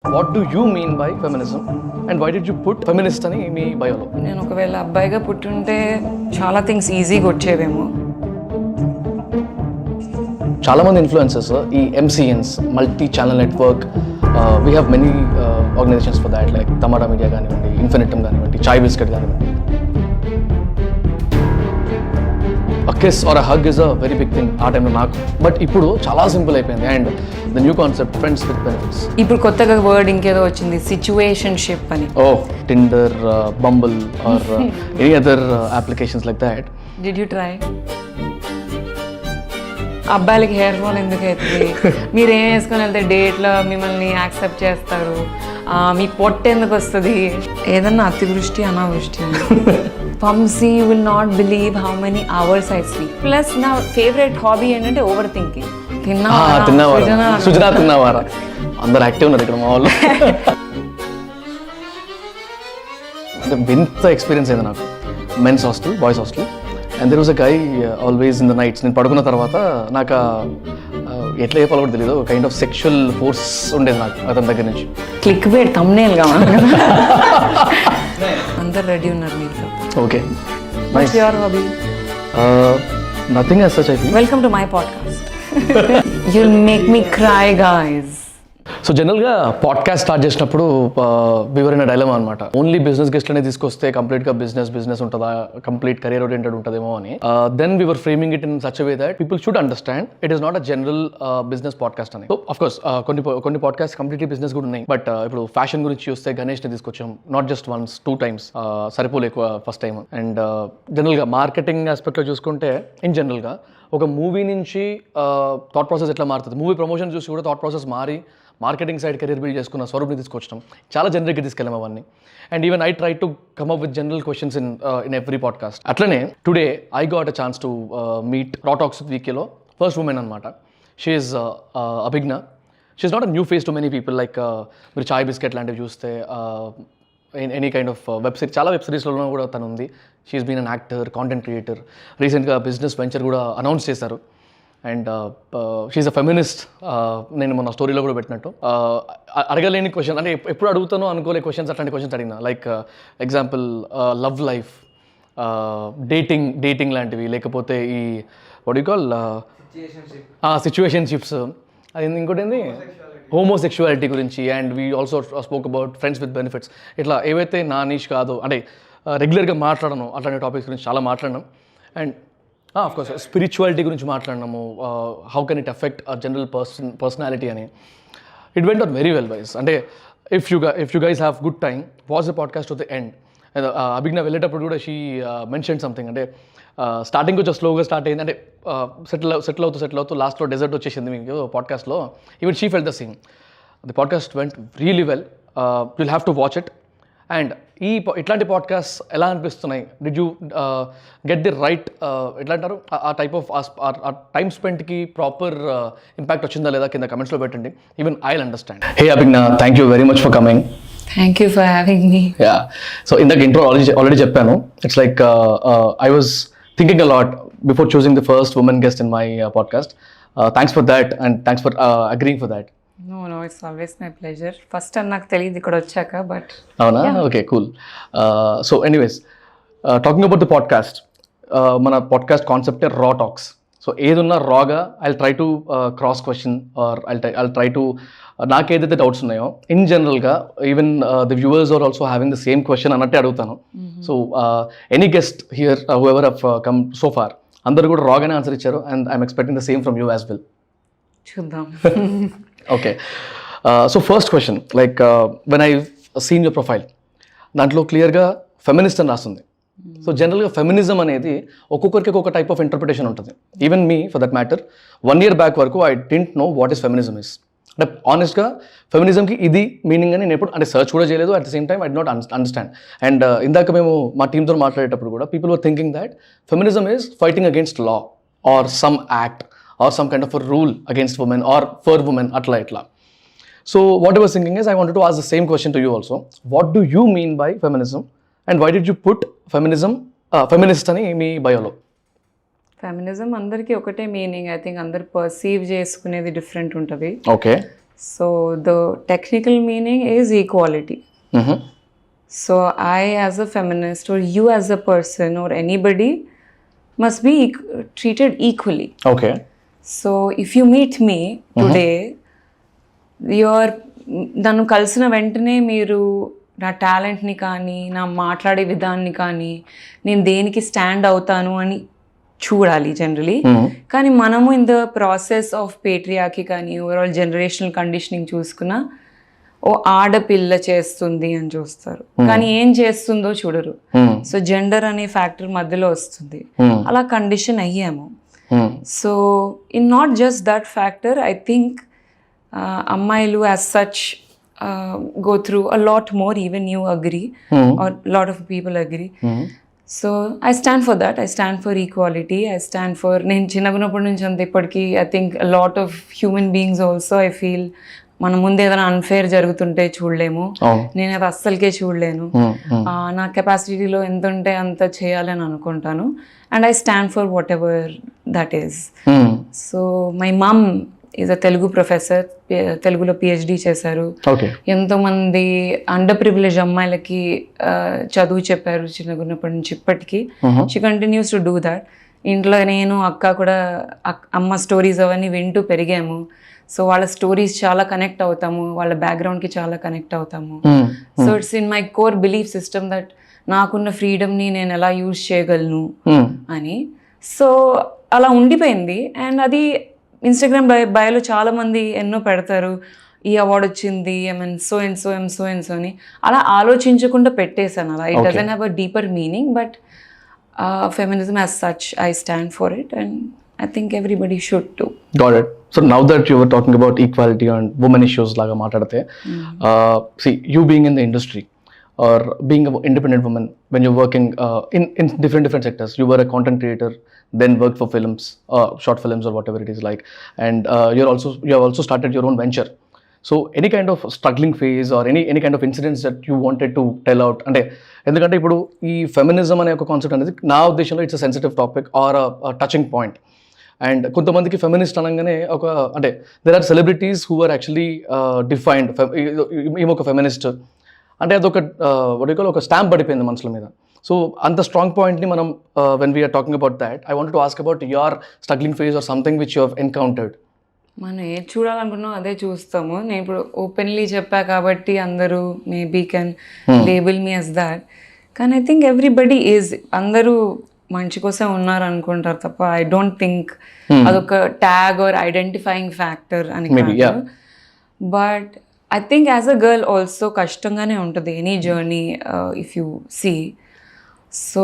What do you mean by feminism and why did you put feminist అని మీ బయోలో? నేను ఒకవేళ అబ్బాయిగా పుట్టుంటే చాలా థింగ్స్ ఈజీగా వచ్చేవేమో. చాలా మంది ఇన్ఫ్లుయెన్సర్స్ ఈ MCNs multi channel network we have many organisations for that like Tamada media కానివ్వండి, ఇన్ఫినిటమ్ కానివ్వండి, చాయ్ బిస్కెట్ కానివ్వండి. A kiss or a hug is a very big thing ఆ టైంలో నాకు. బట్ ఇప్పుడు చాలా సింపుల్ అయిపోయింది and the new concept friends with benefits. ఇప్పుడు కొత్తగా వర్డ్ ఇంకేదో వచ్చింది, సిచ్యువేషన్షిప్ అని. Oh Tinder, Bumble or any other applications like that. Did you try? అబ్బాయిలకి హెయిర్ ఫాల్ ఎందుకు అవుతుంది? మీరు ఏం వేసుకొని వెళ్తే డేట్లో మిమ్మల్ని యాక్సెప్ట్ చేస్తారు, మీ పొట్ట ఎందుకు వస్తుంది? ఏదన్నా అతివృష్టి అనావృష్టి. పంసీ, you will not believe how many hours I sleep. Plus నా ఫేవరెట్ హాబీ ఏంటంటే ఓవర్ థింకింగ్. సుజనా తిన్నావారా? అందరు యాక్టివ్ ఉన్నారు ఇక్కడ మా వాళ్ళు. అంటే వింత ఎక్స్పీరియన్స్ అయింది నాకు. Men's hostel, boys hostel. And there was a guy always in the nights. నేను పడుకున్న తర్వాత నాకు ఎట్లా చెప్పాలో కూడా తెలియదు, కైండ్ ఆఫ్ సెక్షువల్ ఫోర్స్ ఉండేది నాకు అతని దగ్గర నుంచి. క్లిక్ బేట్ థంబ్నెయిల్ గా అందరు రెడీ ఉన్నారు మీరు. Okay, what's your hobby? Nothing as such I think. Welcome to my podcast. You'll make me cry, guys. So జనరల్గా పాడ్కాస్ట్ స్టార్ట్ చేసినప్పుడు వివర్ ఇన్ డైలమా అనమాట. ఓన్లీ బిజినెస్ గెస్ట్లనే తీసుకొస్తే కంప్లీట్గా బిజినెస్ ఉంటుందా, కంప్లీట్ కెరియర్ ఓరియంటెడ్ ఉంటుందేమో అని. Then we're framing it in such way that people should understand it is not a general business podcast అని. సో అఫ్ కోర్స్ కొన్ని పాడ్కాస్ట్ కంప్లీట్లీ బిజినెస్ కూడా ఉన్నాయి. బట్ ఇప్పుడు ఫ్యాషన్ గురించి చూస్తే గణేష్ని తీసుకొచ్చాం, నాట్ జస్ట్ వన్స్, 2 times. సరిపోలేకు ఫస్ట్ టైం. అండ్ జనరల్గా మార్కెటింగ్ ఆస్పెక్ట్లో చూసుకుంటే ఇన్ జనరల్గా ఒక మూవీ నుంచి థాట్ ప్రాసెస్ ఎట్లా మారుతుంది, మూవీ ప్రమోషన్ చూసి కూడా థాట్ ప్రాసెస్ మారి మార్కెటింగ్ సైడ్ కెరీర్ బిల్డ్ చేసుకున్న స్వరూప్ని తీసుకొచ్చడం చాలా జనరల్గా తీసుకెళ్ళాం అవన్నీ. And even I try to come up with general questions in every podcast. అట్లనే today I got a chance to meet Raw Talks with వీకేలో ఫస్ట్ ఉమెన్ అనమాట. She is Abhigna. She is not a new face to many people. Like మీరు Chai biscuit లాంటివి చూస్తే any kind of చాలా web సిరీస్లో కూడా తను ఉంది. She is been an actor, content creator. రీసెంట్గా బిజినెస్ వెంచర్ కూడా అనౌన్స్ చేశారు. And she's a feminist. నేను మన స్టోరీలో కూడా పెట్టినట్టు అడగలేని క్వశ్చన్, అంటే ఎప్పుడు అడుగుతానో అనుకోలే క్వశ్చన్స్, అట్లాంటి క్వశ్చన్స్ అడిగిన. Like example love life, dating లాంటివి, లేకపోతే ఈ వాట్ యు కాల్ సిచ్యువేషన్షిప్స్, అది ఇంకోటి ఏంది హోమోసెక్షువాలిటీ గురించి. And we also spoke about friends with benefits. ఇట్లా ఏవైతే నా నీష్ కాదో, అంటే రెగ్యులర్గా మాట్లాడను అట్లాంటి టాపిక్స్ గురించి చాలా మాట్లాడినాం. అండ్ ఆఫ్ కోర్స్ స్పిరిచువాలిటీ గురించి మాట్లాడినాము, how can it effect a general personality అని. It went on very well wise. అంటే if you guys have good time, watch the podcast to the end. Abhigna వెళ్ళేటప్పుడు కూడా షీ మెన్షన్ సంథింగ్, అంటే starting కొంచెం స్లోగా start అయింది, అంటే సెటిల్ అవుతూ లాస్ట్లో డెజర్ట్ వచ్చేసింది మీకు పాడ్కాస్ట్లో. Even she felt the same. The podcast went really well. You'll have to watch it. And ఇట్లాంటి పాడ్కాస్ట్ ఎలా అనిపిస్తున్నాయి? Did you get the right, ఎట్లా అంటారు, ఆ టైప్ ఆఫ్ ఆ టైమ్ స్పెండ్కి ప్రాపర్ ఇంపాక్ట్ వచ్చిందా లేదా కింద కమెంట్స్లో పెట్టండి. Even I will understand. Hey Abhigna, thank you very much for coming. Thank you for having me. Yeah, so ఇందాక ఇంట్రో ఆల్రెడీ చెప్పాను. It's like I was thinking a lot before choosing the first women guest in my podcast. Thanks for that and thanks for agreeing for that. No, it's always my pleasure. First time నాకు తెలియదు ఇక్కడ వచ్చాక, but అవునా? Okay, cool. So anyways, talking about the podcast, మన podcast కాన్సెప్టే raw talks. So ఏదున్నా రాగా I try to cross question or I try to, నాకు ఏదైతే డౌట్స్ ఉన్నాయో ఇన్ జనరల్గా even the viewers are also having the same question అన్నట్టే అడుగుతాను. So any guest here whoever have come so far, అందరూ కూడా రాగానే ఆన్సర్ ఇచ్చారు. And I'm expecting the same from you as well. చూద్దాం. Okay, so first question, like when I seen your profile, దాంట్లో క్లియర్గా feminist అని రాస్తుంది. సో జనరల్గా ఫెమినిజం అనేది ఒక్కొక్కరికి ఒక్కొక్క టైప్ ఆఫ్ ఇంటర్ప్రిటేషన్ ఉంటుంది. Even me for that matter 1 year back వరకు I didn't know what is feminism is. అంటే ఆనెస్ట్గా ఫెమినిజంకి ఇది మీనింగ్ అని నేను ఎప్పుడు అంటే సర్చ్ కూడా చేయలేదు. At the same time I did not understand. And ఇందాక మేము మా టీంతో మాట్లాడేటప్పుడు కూడా people were thinking that feminism is fighting against law or some act or some kind of a rule against women or for women, atla itla. So what I was thinking is I wanted to ask the same question to you also. What do you mean by feminism and why did you put feminist అని మీ బయోలో? Feminism అందరికీ ఒకటే meaning. I think అందరు perceive చేసుకునేది different ఉంటుంది. Okay, So the technical meaning is equality. So I as a feminist, or you as a person, or anybody must be treated equally. Okay. So if you meet me today, నన్ను కలిసిన వెంటనే మీరు నా టాలెంట్ని కానీ నా మాట్లాడే విధాన్ని కానీ నేను దేనికి స్టాండ్ అవుతాను అని చూడాలి జనరలీ. కానీ మనము ఇన్ ద ప్రాసెస్ ఆఫ్ పేట్రియాకి కానీ ఓవరాల్ జనరేషనల్ కండిషనింగ్ చూసుకున్నా ఓ ఆడపిల్ల చేస్తుంది అని చూస్తారు, కానీ ఏం చేస్తుందో చూడరు. సో జెండర్ అనే ఫ్యాక్టర్ మధ్యలో వస్తుంది, అలా కండిషన్ అయ్యాము. So in not just that factor, I think అమ్మాయిలు as such go through a lot more, even you agree, or a lot of people agree. So I stand for that. I stand for equality. I stand for, నేను చిన్నగున్నప్పటి నుంచి అంత ఇప్పటికీ I think lot of human beings also I feel మన ముందు ఏదైనా unfair జరుగుతుంటే చూడలేము, నేను అది అస్సలకే చూడలేను. నా కెపాసిటీలో ఎంత ఉంటే అంత చేయాలని అనుకుంటాను. And I stand for whatever that is. So my mom is a Telugu professor, తెలుగులో PhD చేశారు. ఎంతోమంది అండర్ ప్రివిలేజ్ అమ్మాయిలకి చదువు చెప్పారు చిన్నగున్నప్పటి నుంచి ఇప్పటికీ. She continues to do that. ఇంట్లో నేను అక్క కూడా అమ్మ స్టోరీస్ అవన్నీ వింటూ పెరిగాము. సో వాళ్ళ స్టోరీస్ చాలా కనెక్ట్ అవుతాము, వాళ్ళ బ్యాక్గ్రౌండ్కి చాలా కనెక్ట్ అవుతాము. So it's in my core belief system that నాకున్న ఫ్రీడమ్ని నేను ఎలా యూజ్ చేయగలను అని. సో అలా ఉండిపోయింది. అండ్ అది ఇన్స్టాగ్రామ్ బయోలో చాలా మంది ఎన్నో పెడతారు, ఈ అవార్డు వచ్చింది, సో అండ్ సో అని. అలా ఆలోచించకుండా పెట్టేశాను అలా. It doesn't have a deeper meaning, but feminism as such I stand for it and I think everybody should too. Got it. So now that you were talking about equality and women issues laga maatladate, see, you being in the industry or being an independent woman, when you're working in different sectors, you were a content creator, then worked for films, short films or whatever it is like, and you have also started your own venture. So any kind of struggling phase or any kind of incidents that you wanted to tell out, అంటే ఎందుకంటే ఇప్పుడు ఈ feminism అనే ఒక concept అనేది నా ఉద్దేశంలో it's a sensitive topic or touching point. And కొంతమందికి ఫెమినిస్ట్ అనగానే ఒక అంటే there are celebrities who are actually defined ఈమె ఒక ఫెమినిస్ట్ అంటే అదొక ఒక స్టాంప్ పడిపోయింది మనుషుల మీద. సో అంత స్ట్రాంగ్ పాయింట్ని మనం when we're talking about that, I want to ask about your struggling phase or something which you have encountered. మనం ఏది చూడాలనుకున్నాం అదే చూస్తాము. నేను ఇప్పుడు ఓపెన్లీ చెప్పా కాబట్టి అందరూ maybe can label me as that, కానీ ఐ థింక్ ఎవ్రీబడి ఈజ్, అందరూ మంచి కోసం ఉన్నారు అనుకుంటారు తప్ప ఐ డోంట్ థింక్ అదొక ట్యాగ్ ఆర్ ఐడెంటిఫైయింగ్ ఫ్యాక్టర్ అని కాదు. But I think as a girl also కష్టంగానే ఉంటుంది any journey if you see. So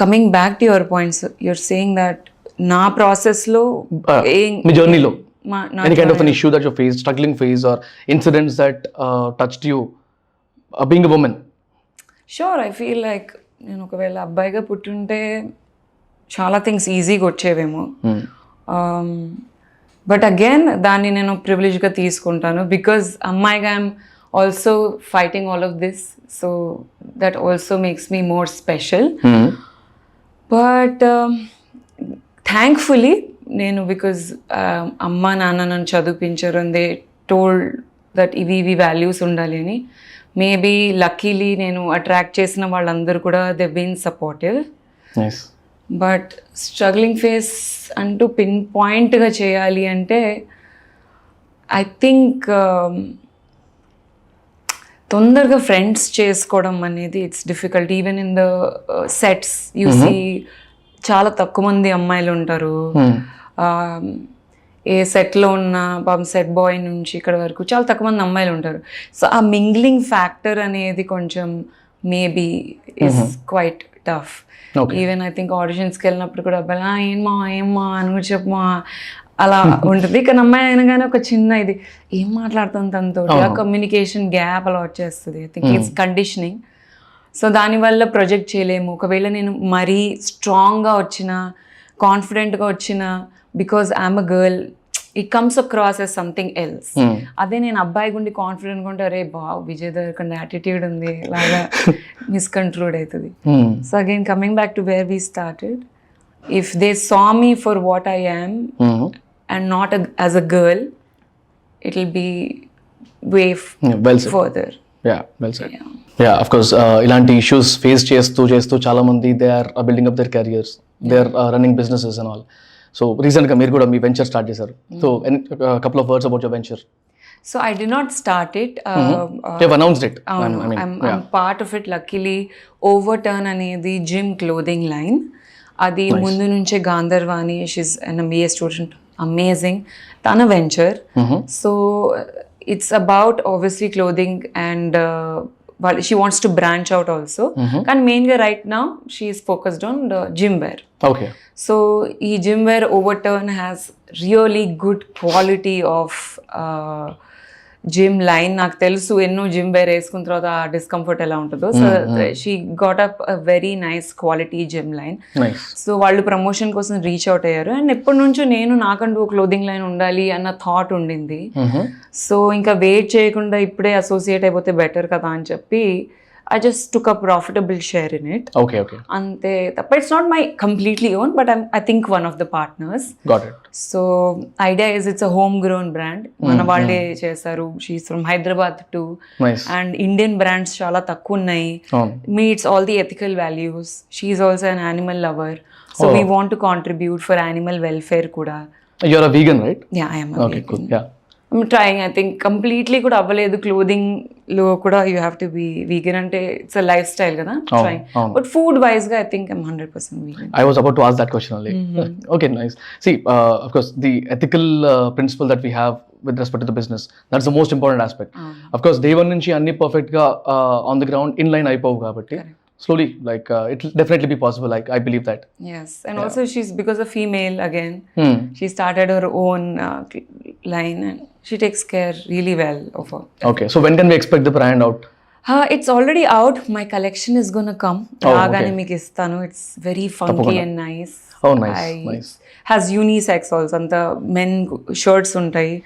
coming back to your points, you're saying that నా ప్రాసెస్లో మీ జర్నీలో any kind of an issue that you faced, struggling phase or incidents that touched you being a woman? Sure, I feel like నేను ఒకవేళ అబ్బాయిగా పుట్టుంటే చాలా things ఈజీగా వచ్చేవేమో. But again దాన్ని నేను ప్రివిలేజ్గా తీసుకుంటాను బికాజ్ అమ్మాయిగా I'm also fighting all of this, so that also makes me more special. But thankfully నేను because అమ్మ నాన్న నన్ను చదివించారు అండ్ దే టోల్డ్ దట్ ఇవి వాల్యూస్ ఉండాలి అని. మేబీ లక్కీలీ నేను అట్రాక్ట్ చేసిన వాళ్ళందరూ కూడా they been supportive. But struggling phase అంటూ పిన్ పాయింట్గా చేయాలి అంటే ఐ థింక్ తొందరగా ఫ్రెండ్స్ చేసుకోవడం అనేది it's difficult. Even in the sets you see చాలా తక్కువ మంది అమ్మాయిలు ఉంటారు. ఏ సెట్లో ఉన్న పాపం సెట్ బాయ్ నుంచి ఇక్కడ వరకు చాలా తక్కువ మంది అమ్మాయిలు ఉంటారు. సో ఆ మింగ్లింగ్ ఫ్యాక్టర్ అనేది కొంచెం maybe is quite tough. Even I think ఆడిషన్స్కి వెళ్ళినప్పుడు కూడా అబ్బాయి ఏమ్మా అని కూడా చెప్పమా అలా ఉంటుంది. కానీ అమ్మాయి అయినా కానీ ఒక చిన్న ఇది ఏం మాట్లాడుతుంది తనతో, ఆ కమ్యూనికేషన్ గ్యాప్ అలా వచ్చేస్తుంది. I think it's conditioning. So దానివల్ల ప్రొజెక్ట్ చేయలేము. ఒకవేళ నేను మరీ స్ట్రాంగ్గా వచ్చిన, కాన్ఫిడెంట్గా వచ్చిన, because I'm a girl it comes across as something else. అదే నేను అబ్బాయి గుండి కాన్ఫిడెంట్ గా ఉంటే అరే విజయ్ దేవరకొండ యాటిట్యూడ్ ఉంది లాగా మిస్కన్క్లూడ్ అవుతుంది. So again coming back to where we started, if they saw me for what I am and not as a girl, it will be way well said. further. Yeah, well said. Yeah. Yeah of course ఇలాంటి issues face చేస్తూ చాలా మంది they are building up their careers, they are running businesses and all. So రీసెంట్గా మీరు కూడా మీ venture start చేశారు. So couple of words about your venture. So I did not start it. You have announced it. I'm part of it. Luckily, Overturn అనేది gym clothing line. అది ముందు నుంచే Gandharvani, she's an MBA student, amazing, తన venture. So it's about obviously clothing and she wants to branch out also. And mainly right now she is focused on the gym wear. Okay. So ee gym wear Overturn has really good quality of gym line. నాకు తెలుసు ఎన్నో gym wear వేసుకున్న తర్వాత ఆ discomfort ఎలా ఉంటుందో. So she got up a very nice quality gym line. So వాళ్ళు promotion కోసం రీచ్ అవుట్ అయ్యారు. అండ్ ఎప్పటి నుంచో నేను నాకంటూ క్లోదింగ్ లైన్ ఉండాలి అన్న థాట్ ఉండింది. సో ఇంకా వెయిట్ చేయకుండా ఇప్పుడే అసోసియేట్ అయిపోతే బెటర్ కదా అని చెప్పి I just took a profitable share in it. Okay. Ante tappa it's not my completely own, but I think one of the partners. Got it. So idea is it's a homegrown brand. Mana valle chesaru. She's from Hyderabad too. Nice. And Indian brands chala takku unnayi. Meets all the ethical values. She's also an animal lover. So we want to contribute for animal welfare kuda. You're a vegan, right? Yeah, I am a vegan. Cool. Yeah. I'm trying. I think completely కూడా అవ్వలేదు. Clothing లో కూడా you have to be vegan, అంటే it's a life style కదా. Trying, but food wise గా I think I'm 100% vegan. I was about to ask that question only. Okay, nice. See, of course, the ethical principle that we have with respect to the business, that's the most important aspect. Of course, day one నుంచి అన్ని perfect గా on the ground in line అయిపోవు కాబట్టి slowly, like it will definitely be possible. Like I believe that. Yes, and also she's, because a female again, she started her own line and she takes care really well of her. Okay, so when can we expect the brand out? It's already out. My collection is gonna come. Raagane meeku istanu. It's very funky and nice. Oh, nice. Has unisex also. Anta men shirts untayi.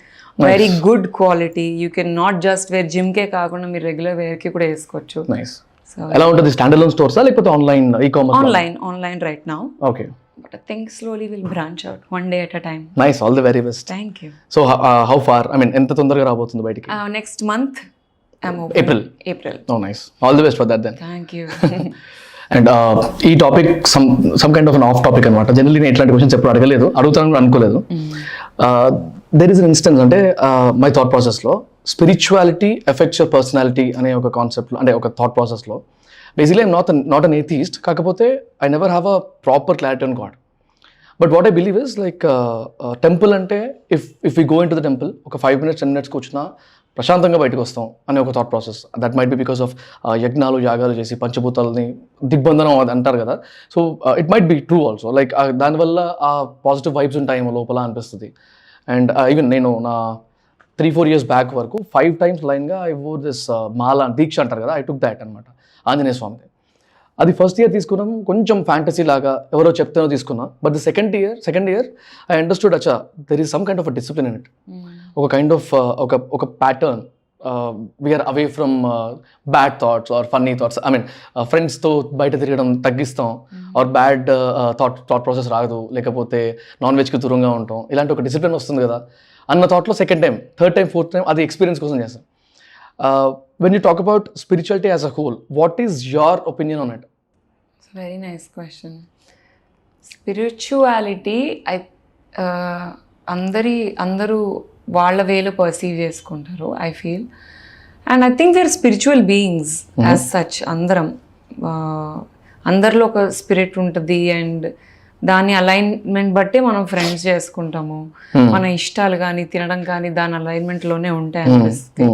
Very good quality. You can not just wear gym ke kaakunda meer regular wear ki kuda veskochu. Nice. ఎలా ఉంటుంది? Stand alone స్టోర్సా లేకపోతే online e-commerce? Online right now. Okay, but I think slowly will branch out one day at a time. Nice, all the very best. Thank you. So how far, I mean ఎంత తొందరగా రాబోతుంది బయటికి? Next month April. Oh nice, all the best for that then. Thank you. And ఈ topic some kind of an off topic అనమాట. Generally నేను ఇట్లాంటి questions ఎప్పుడు అడగలేదు, అడుగుతాను అనుకోలేదు. దెర్ ఇస్ అన్ ఇన్స్టెన్స్, అంటే మై థాట్ ప్రాసెస్లో స్పిరిచువాలిటీ ఎఫెక్ట్స్ యువర్ పర్సనాలిటీ అనే ఒక కాన్సెప్ట్లో, అంటే ఒక థాట్ ప్రాసెస్లో basically I'm not an atheist. కాకపోతే I never have a proper clarity on God. But what I believe is like temple అంటే if we go in to the temple ఒక 5 minutes 10 minutes కూర్చున్నా ప్రశాంతంగా బయటకు వస్తాం అనే ఒక thought process. That might be because of యజ్ఞాలు యాగాలు చేసి పంచభూతాలని దిగ్బంధనం అది అంటారు కదా. So it might be true also. Like దానివల్ల ఆ పాజిటివ్ వైబ్స్ ఉంటాయేమో లోపల అనిపిస్తుంది. అండ్ ఈవెన్ నేను నా 3-4 years బ్యాక్ వరకు 5 times లైన్గా ఐ వోర్ దిస్ మాల దీక్ష అంటారు కదా, ఐ టుక్ దాట్ అనమాట, ఆంజనేయ స్వామిది. అది ఫస్ట్ ఇయర్ తీసుకున్నాం, కొంచెం ఫ్యాంటసీ లాగా ఎవరో చెప్తేనో తీసుకున్నా. But the second year I understood, అచ్చా there is some kind of a discipline in it. ఒక కైండ్ ఆఫ్ ఒక pattern. We're away from bad thoughts or funny thoughts. I mean ఫ్రెండ్స్తో బయట తిరగడం తగ్గిస్తాం, ఆర్ బ్యాడ్ థాట్ ప్రాసెస్ రాదు, లేకపోతే non వెజ్కి దూరంగా ఉంటాం. ఇలాంటి ఒక డిసిప్లిన్ వస్తుంది కదా అన్న థాట్లో second time, third time, fourth time అది ఎక్స్పీరియన్స్ కోసం చేస్తాం. When you talk about spirituality as a whole, what is your opinion on it? It's a very nice question. Spirituality, అందరూ వాళ్ళ వేలో పర్సీవ్ చేసుకుంటారు, I feel. And I think we're spiritual beings as such. అందరిలో ఒక spirit ఉంటుంది and దాని alignment బట్టే మనం ఫ్రెండ్స్ చేసుకుంటాము. మన ఇష్టాలు కానీ తినడం కానీ దాని అలైన్మెంట్లోనే ఉంటాయి అనిపిస్తుంది.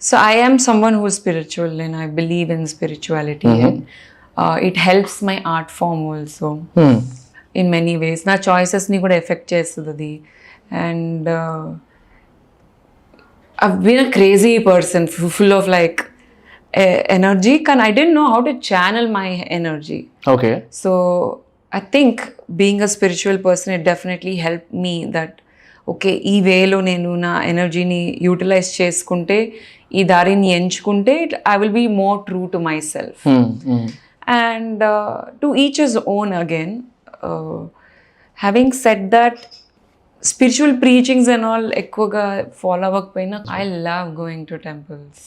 So I am someone who is spiritual and I believe in spirituality, and it helps my art form also in many ways. Na choices ni kuda affect chestadi, and I've been a crazy person, full of like energy, and I didn't know how to channel my energy. Okay. So I think being a spiritual person, it definitely helped me that okay ఈ వేలో నేను నా ఎనర్జీని utilise చేసుకుంటే, ఈ దారిని ఎంచుకుంటే I will be more true to my self. And to each his own again. Having said that, spiritual preachings and all ఎక్కువగా ఫాలో అవ్వకపోయినా I love going to temples.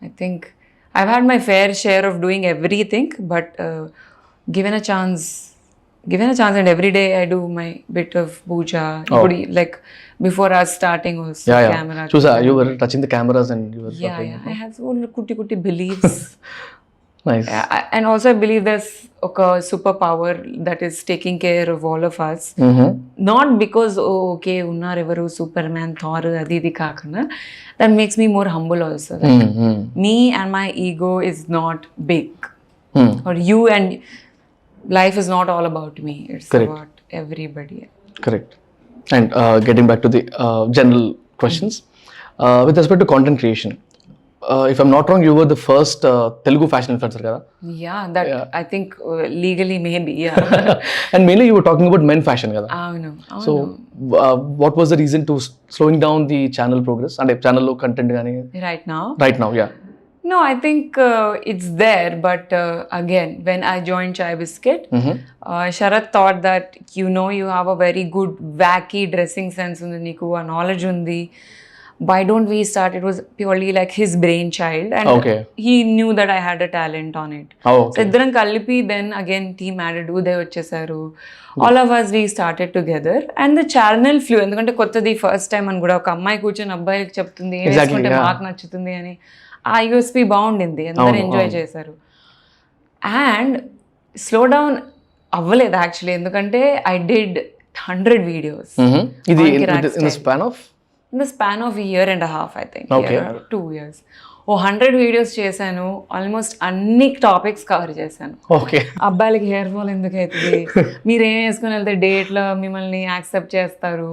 I think I've had my fair share of doing everything, but given a chance and every day I do my bit of puja. Like before us starting was camera. Chusa, you were touching the cameras and you were I have all kutti beliefs. Nice. And also I believe there's a superpower that is taking care of all of us. Not because okay unnar evaru Superman, Thor adi kakana. That makes me more humble also. Like me and my ego is not big. Or you and life is not all about me. It's Correct. about everybody. Correct. And getting back to the general questions, with respect to content creation, if I'm not wrong, you were the first Telugu fashion influencer, kada? I think legally maybe, And mainly you were talking about men fashion, kada? Avunu. So what was the reason to slowing down the channel progress and channel lo content gani? Right now, yeah. No, I think it's there, but again, when I joined Chai Biscuit, Sharat thought that, you have a very good wacky dressing sense undi, niku a knowledge undi. Why don't we start? It was purely like his brainchild, and he knew that I had a talent on it. So iddaram kallipi, then again team added uday vachesaru. All of us we started together, and the channel flew. Endukante kottadi first time an kuda oka ammayi కూర్చొని అబ్బాయికి చెప్తుంది ఏం వేసుకుంటే మాకు నచ్చుతుంది అని. ఆ USP బాగుండింది, అందరు ఎంజాయ్ చేశారు. అండ్ స్లో డౌన్ అవ్వలేదు యాక్చువల్లీ, ఎందుకంటే I did 100 videos in the span of a year and a half, I think. Okay. 2 years. 100 videos చేశాను, ఆల్మోస్ట్ అన్ని టాపిక్స్ కవర్ చేశాను. అబ్బాయిలకి హెయిర్ ఫాల్ ఎందుకు అవుతుంది, మీరు ఏం వేసుకుని వెళ్తే డేట్లో మిమ్మల్ని యాక్సెప్ట్ చేస్తారు,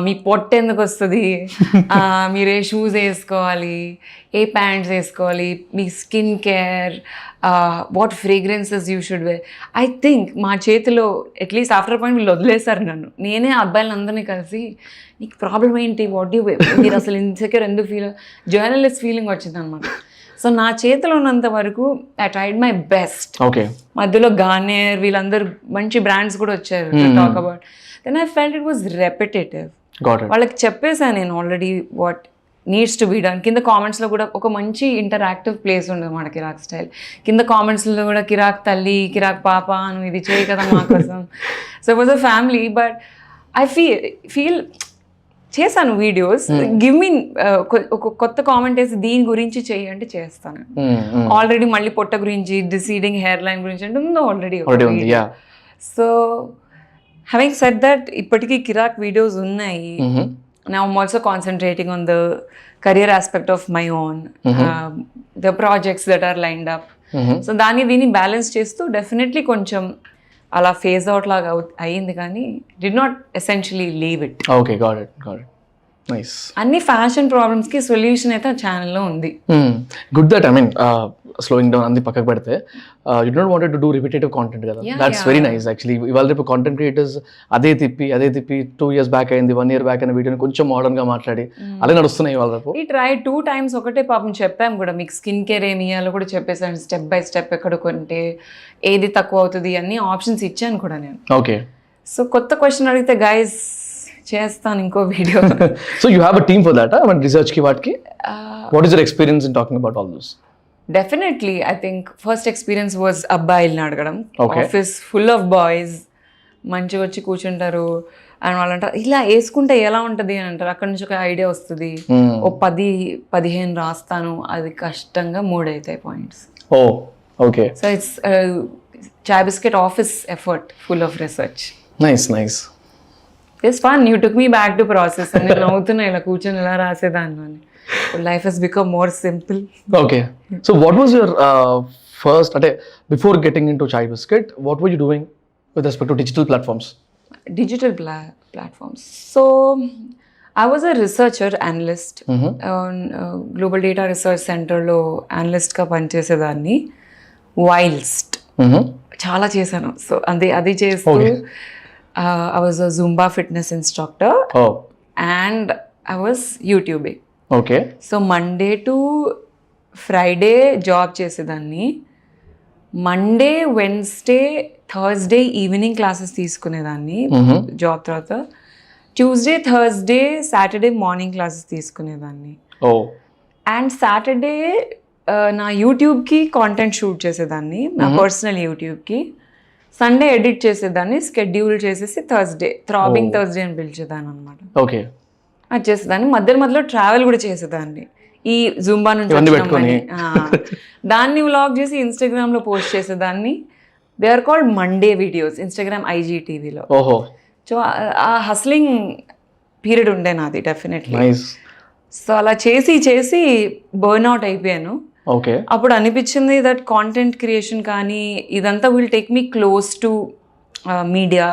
మీ పొట్ట ఎందుకు వస్తుంది, మీరు ఏ షూస్ వేసుకోవాలి, ఏ ప్యాంట్స్ వేసుకోవాలి, మీ skin care, what fragrances you should wear. I think మా చేతిలో అట్లీస్ట్ ఆఫ్టర్ పాయింట్ వీళ్ళు వదిలేస్తారు నన్ను. నేనే అబ్బాయిలందరినీ కలిసి నీకు ప్రాబ్లం ఏంటి, వాట్ యూ, మీరు అసలు ఇన్సెక్యూర్ ఎందుకు ఫీల్, జర్నలిస్ట్ ఫీలింగ్ వచ్చింది అనమాట. సో నా చేతిలో ఉన్నంత వరకు ఐ ట్రైడ్ మై బెస్ట్. మధ్యలో గార్నియర్ వీళ్ళందరూ మంచి బ్రాండ్స్ కూడా వచ్చారు talk about. Then I felt it was repetitive. వాళ్ళకి చెప్పేసాను నేను already what needs to be done. కింద కామెంట్స్లో కూడా ఒక మంచి ఇంటరాక్టివ్ ప్లేస్ ఉండదు మన కిరాక్ స్టైల్. కింద కామెంట్స్లో కూడా కిరాక్ తల్లి, కిరాక్ పాప, నువ్వు ఇది చేయి కదా మా కోసం. So it was a family. But I feel చేశాను వీడియోస్, గివ్ మీ ఒక కొత్త కామెంట్ వేసి దీని గురించి చెయ్యి అంటే చేస్తాను. ఆల్రెడీ మళ్ళీ పొట్ట గురించి, డిసీడింగ్ హెయిర్ లైన్ గురించి అంటే ఉందో already. So having said that, ఇప్పటికీ కిరాక్ వీడియోస్ ఉన్నాయి. Now I'm also concentrating on the career aspect of my own, the projects that are lined up. So దాన్ని దీన్ని బ్యాలెన్స్ చేస్తూ డెఫినెట్లీ కొంచెం అలా ఫేజ్ అవుట్ లాగా అయ్యింది, కానీ did not essentially leave it. Okay, got it. Nice. అన్ని fashion ప్రాబ్లమ్స్కి solution అయితే ఆ ఛానల్లో ఉంది. Good that, I mean, slowing down అంది పక్కకు పెడితే, you don't want to do repetitive content కదా. That's very nice actually. ఇవాళ రేపు కాంటెంట్ క్రియేటర్స్ అదే తిప్పి 2 years బ్యాక్ అయింది, 1 year బ్యాక్ అయిన వీడియోని కొంచెం మోడర్న్ గా మాట్లాడి అలా నడుస్తున్నాయి ఇవాళ రేపు. ఈ ట్రై 2 times ఒకటే పాపం చెప్పాము కూడా, మీకు స్కిన్ కేర్ ఏమి ఇవ్వాలో కూడా చెప్పేసాను, స్టెప్ బై స్టెప్ ఎక్కడ కొంటే ఏది తక్కువ అవుతుంది అన్ని ఆప్షన్స్ ఇచ్చాను కూడా నేను. ఓకే. సో కొత్త క్వశ్చన్ అడిగితే గైస్ చేస్తాను ఇంకో video. So you have a team for that, మన రీసెర్చ్ కి వాటికి. What is your experience in talking about all this? Definitely, I think first experience was అబ్బాయిల్ని అడగడం. ఆఫీస్ ఫుల్ ఆఫ్ బాయ్స్ మంచిగా వచ్చి కూర్చుంటారు అండ్ వాళ్ళు అంటారు ఇలా వేసుకుంటే ఎలా ఉంటుంది అని అంటారు. అక్కడ నుంచి ఒక ఐడియా వస్తుంది, ఓ 10-15 రాస్తాను, అది కష్టంగా 3 అవుతాయి points. Okay. So it's Chai Biscuit office effort, full of research. Nice. It's fun. You took me back to process and నేను అవుతున్నా ఇలా కూర్చొని ఇలా రాసేదాన్ని. Life has become more simple. Okay. So what was your first, before getting into Chai Biscuit, what were you doing with respect to digital platforms? Digital platforms. So I was a researcher, analyst. On Global Data Research Center లో analyst గా పనిచేసేదాన్ని. వైల్స్ట్ చాలా చేశాను. So అది చేస్తూ I was a Zumba fitness instructor. And I was YouTubing. Okay. So Monday to Friday job చేసేదాన్ని. Monday, Wednesday, Thursday evening classes తీసుకునేదాన్ని job తర్వాత. Tuesday, Thursday, Saturday morning classes తీసుకునేదాన్ని. ఓ అండ్ సాటర్డే నా యూట్యూబ్కి content shoot చేసేదాన్ని, నా personal యూట్యూబ్కి. Sunday edit చేసేదాన్ని, స్కెడ్యూల్ చేసేసి థర్స్డే థ్రాబింగ్ థర్స్డే అని పిలిచేదాన్ని అనమాట. ఓకే, అది చేసేదాన్ని. మధ్యలో ట్రావెల్ కూడా చేసేదాన్ని. ఈ జుంబా నుంచి వచ్చినామని దాన్ని వ్లాగ్ చేసి ఇన్స్టాగ్రామ్లో పోస్ట్ చేసేదాన్ని. They are called Monday videos, Instagram IGTVలో. ఓహో, సో ఆ హస్లింగ్ పీరియడ్ ఉండే నాది డెఫినెట్లీ. సో అలా చేసి బర్న్అవుట్ అయిపోయాను. ఓకే, అప్పుడు అనిపించింది దట్ కాంటెంట్ క్రియేషన్ కానీ ఇదంతా will take me close to media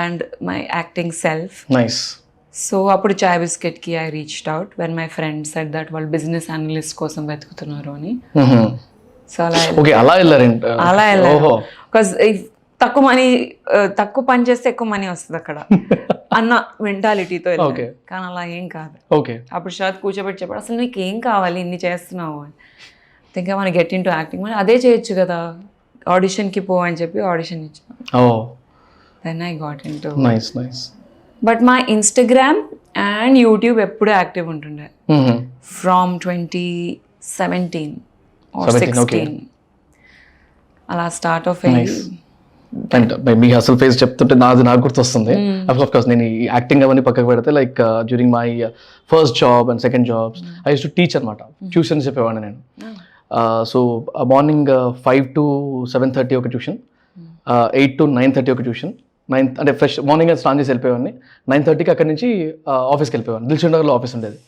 and my acting self. Nice. So అప్పుడు చాయ్ బిస్కెట్కి I reached out when my friend said that వాళ్ళు బిజినెస్ అనలిస్ట్ కోసం వెతుకుతున్నారు అని. సో అలా వెళ్ళారు. బికాస్ తక్కువ పని చేస్తే ఎక్కువ మనీ వస్తుంది అక్కడ అన్న మెంటాలిటీతో వెళ్ళాను. కానీ అలా ఏం కాదు. అప్పుడు షాద్ కూర్చోబెట్టి చెప్పాడు, అసలు నీకు ఏం కావాలి, ఇన్ని చేస్తున్నావు అని. ఇంకా మనం గెట్ ఇన్ టు యాక్టింగ్, మరి అదే చేయొచ్చు కదా, ఆడిషన్కి పో అని చెప్పి ఆడిషన్ ఇచ్చాను. Then I got in to. But మా ఇన్స్టాగ్రామ్ అండ్ యూట్యూబ్ ఎప్పుడూ యాక్టివ్ ఉంటుండే ఫ్రమ్ 2017 or 16 అలా స్టార్ట్ ఆఫ్ అయ్యి. అండ్ మీ అసలు ఫేస్ చెప్తుంటే నాకు గుర్తొస్తుంది. అఫ్కోర్స్ నేను ఈ యాక్టింగ్ అవన్నీ పక్కకు పెడితే like during my first job and second jobs I use to teach అనమాట. ట్యూషన్స్ చెప్పేవాడిని నేను. సో మార్నింగ్ 5 to 7:30 ఒక ట్యూషన్, 8 to 9:30 ఒక ట్యూషన్. 9 అంటే ఫ్రెష్ మార్నింగ్ స్నాన్ చేసి వెళ్ళిపోయేవాడిని. 9:30కి అక్కడి నుంచి ఆఫీస్కి వెళ్ళిపోయాను. దిల్షుక్ నగర్లో ఆఫీస్ ఉండేది.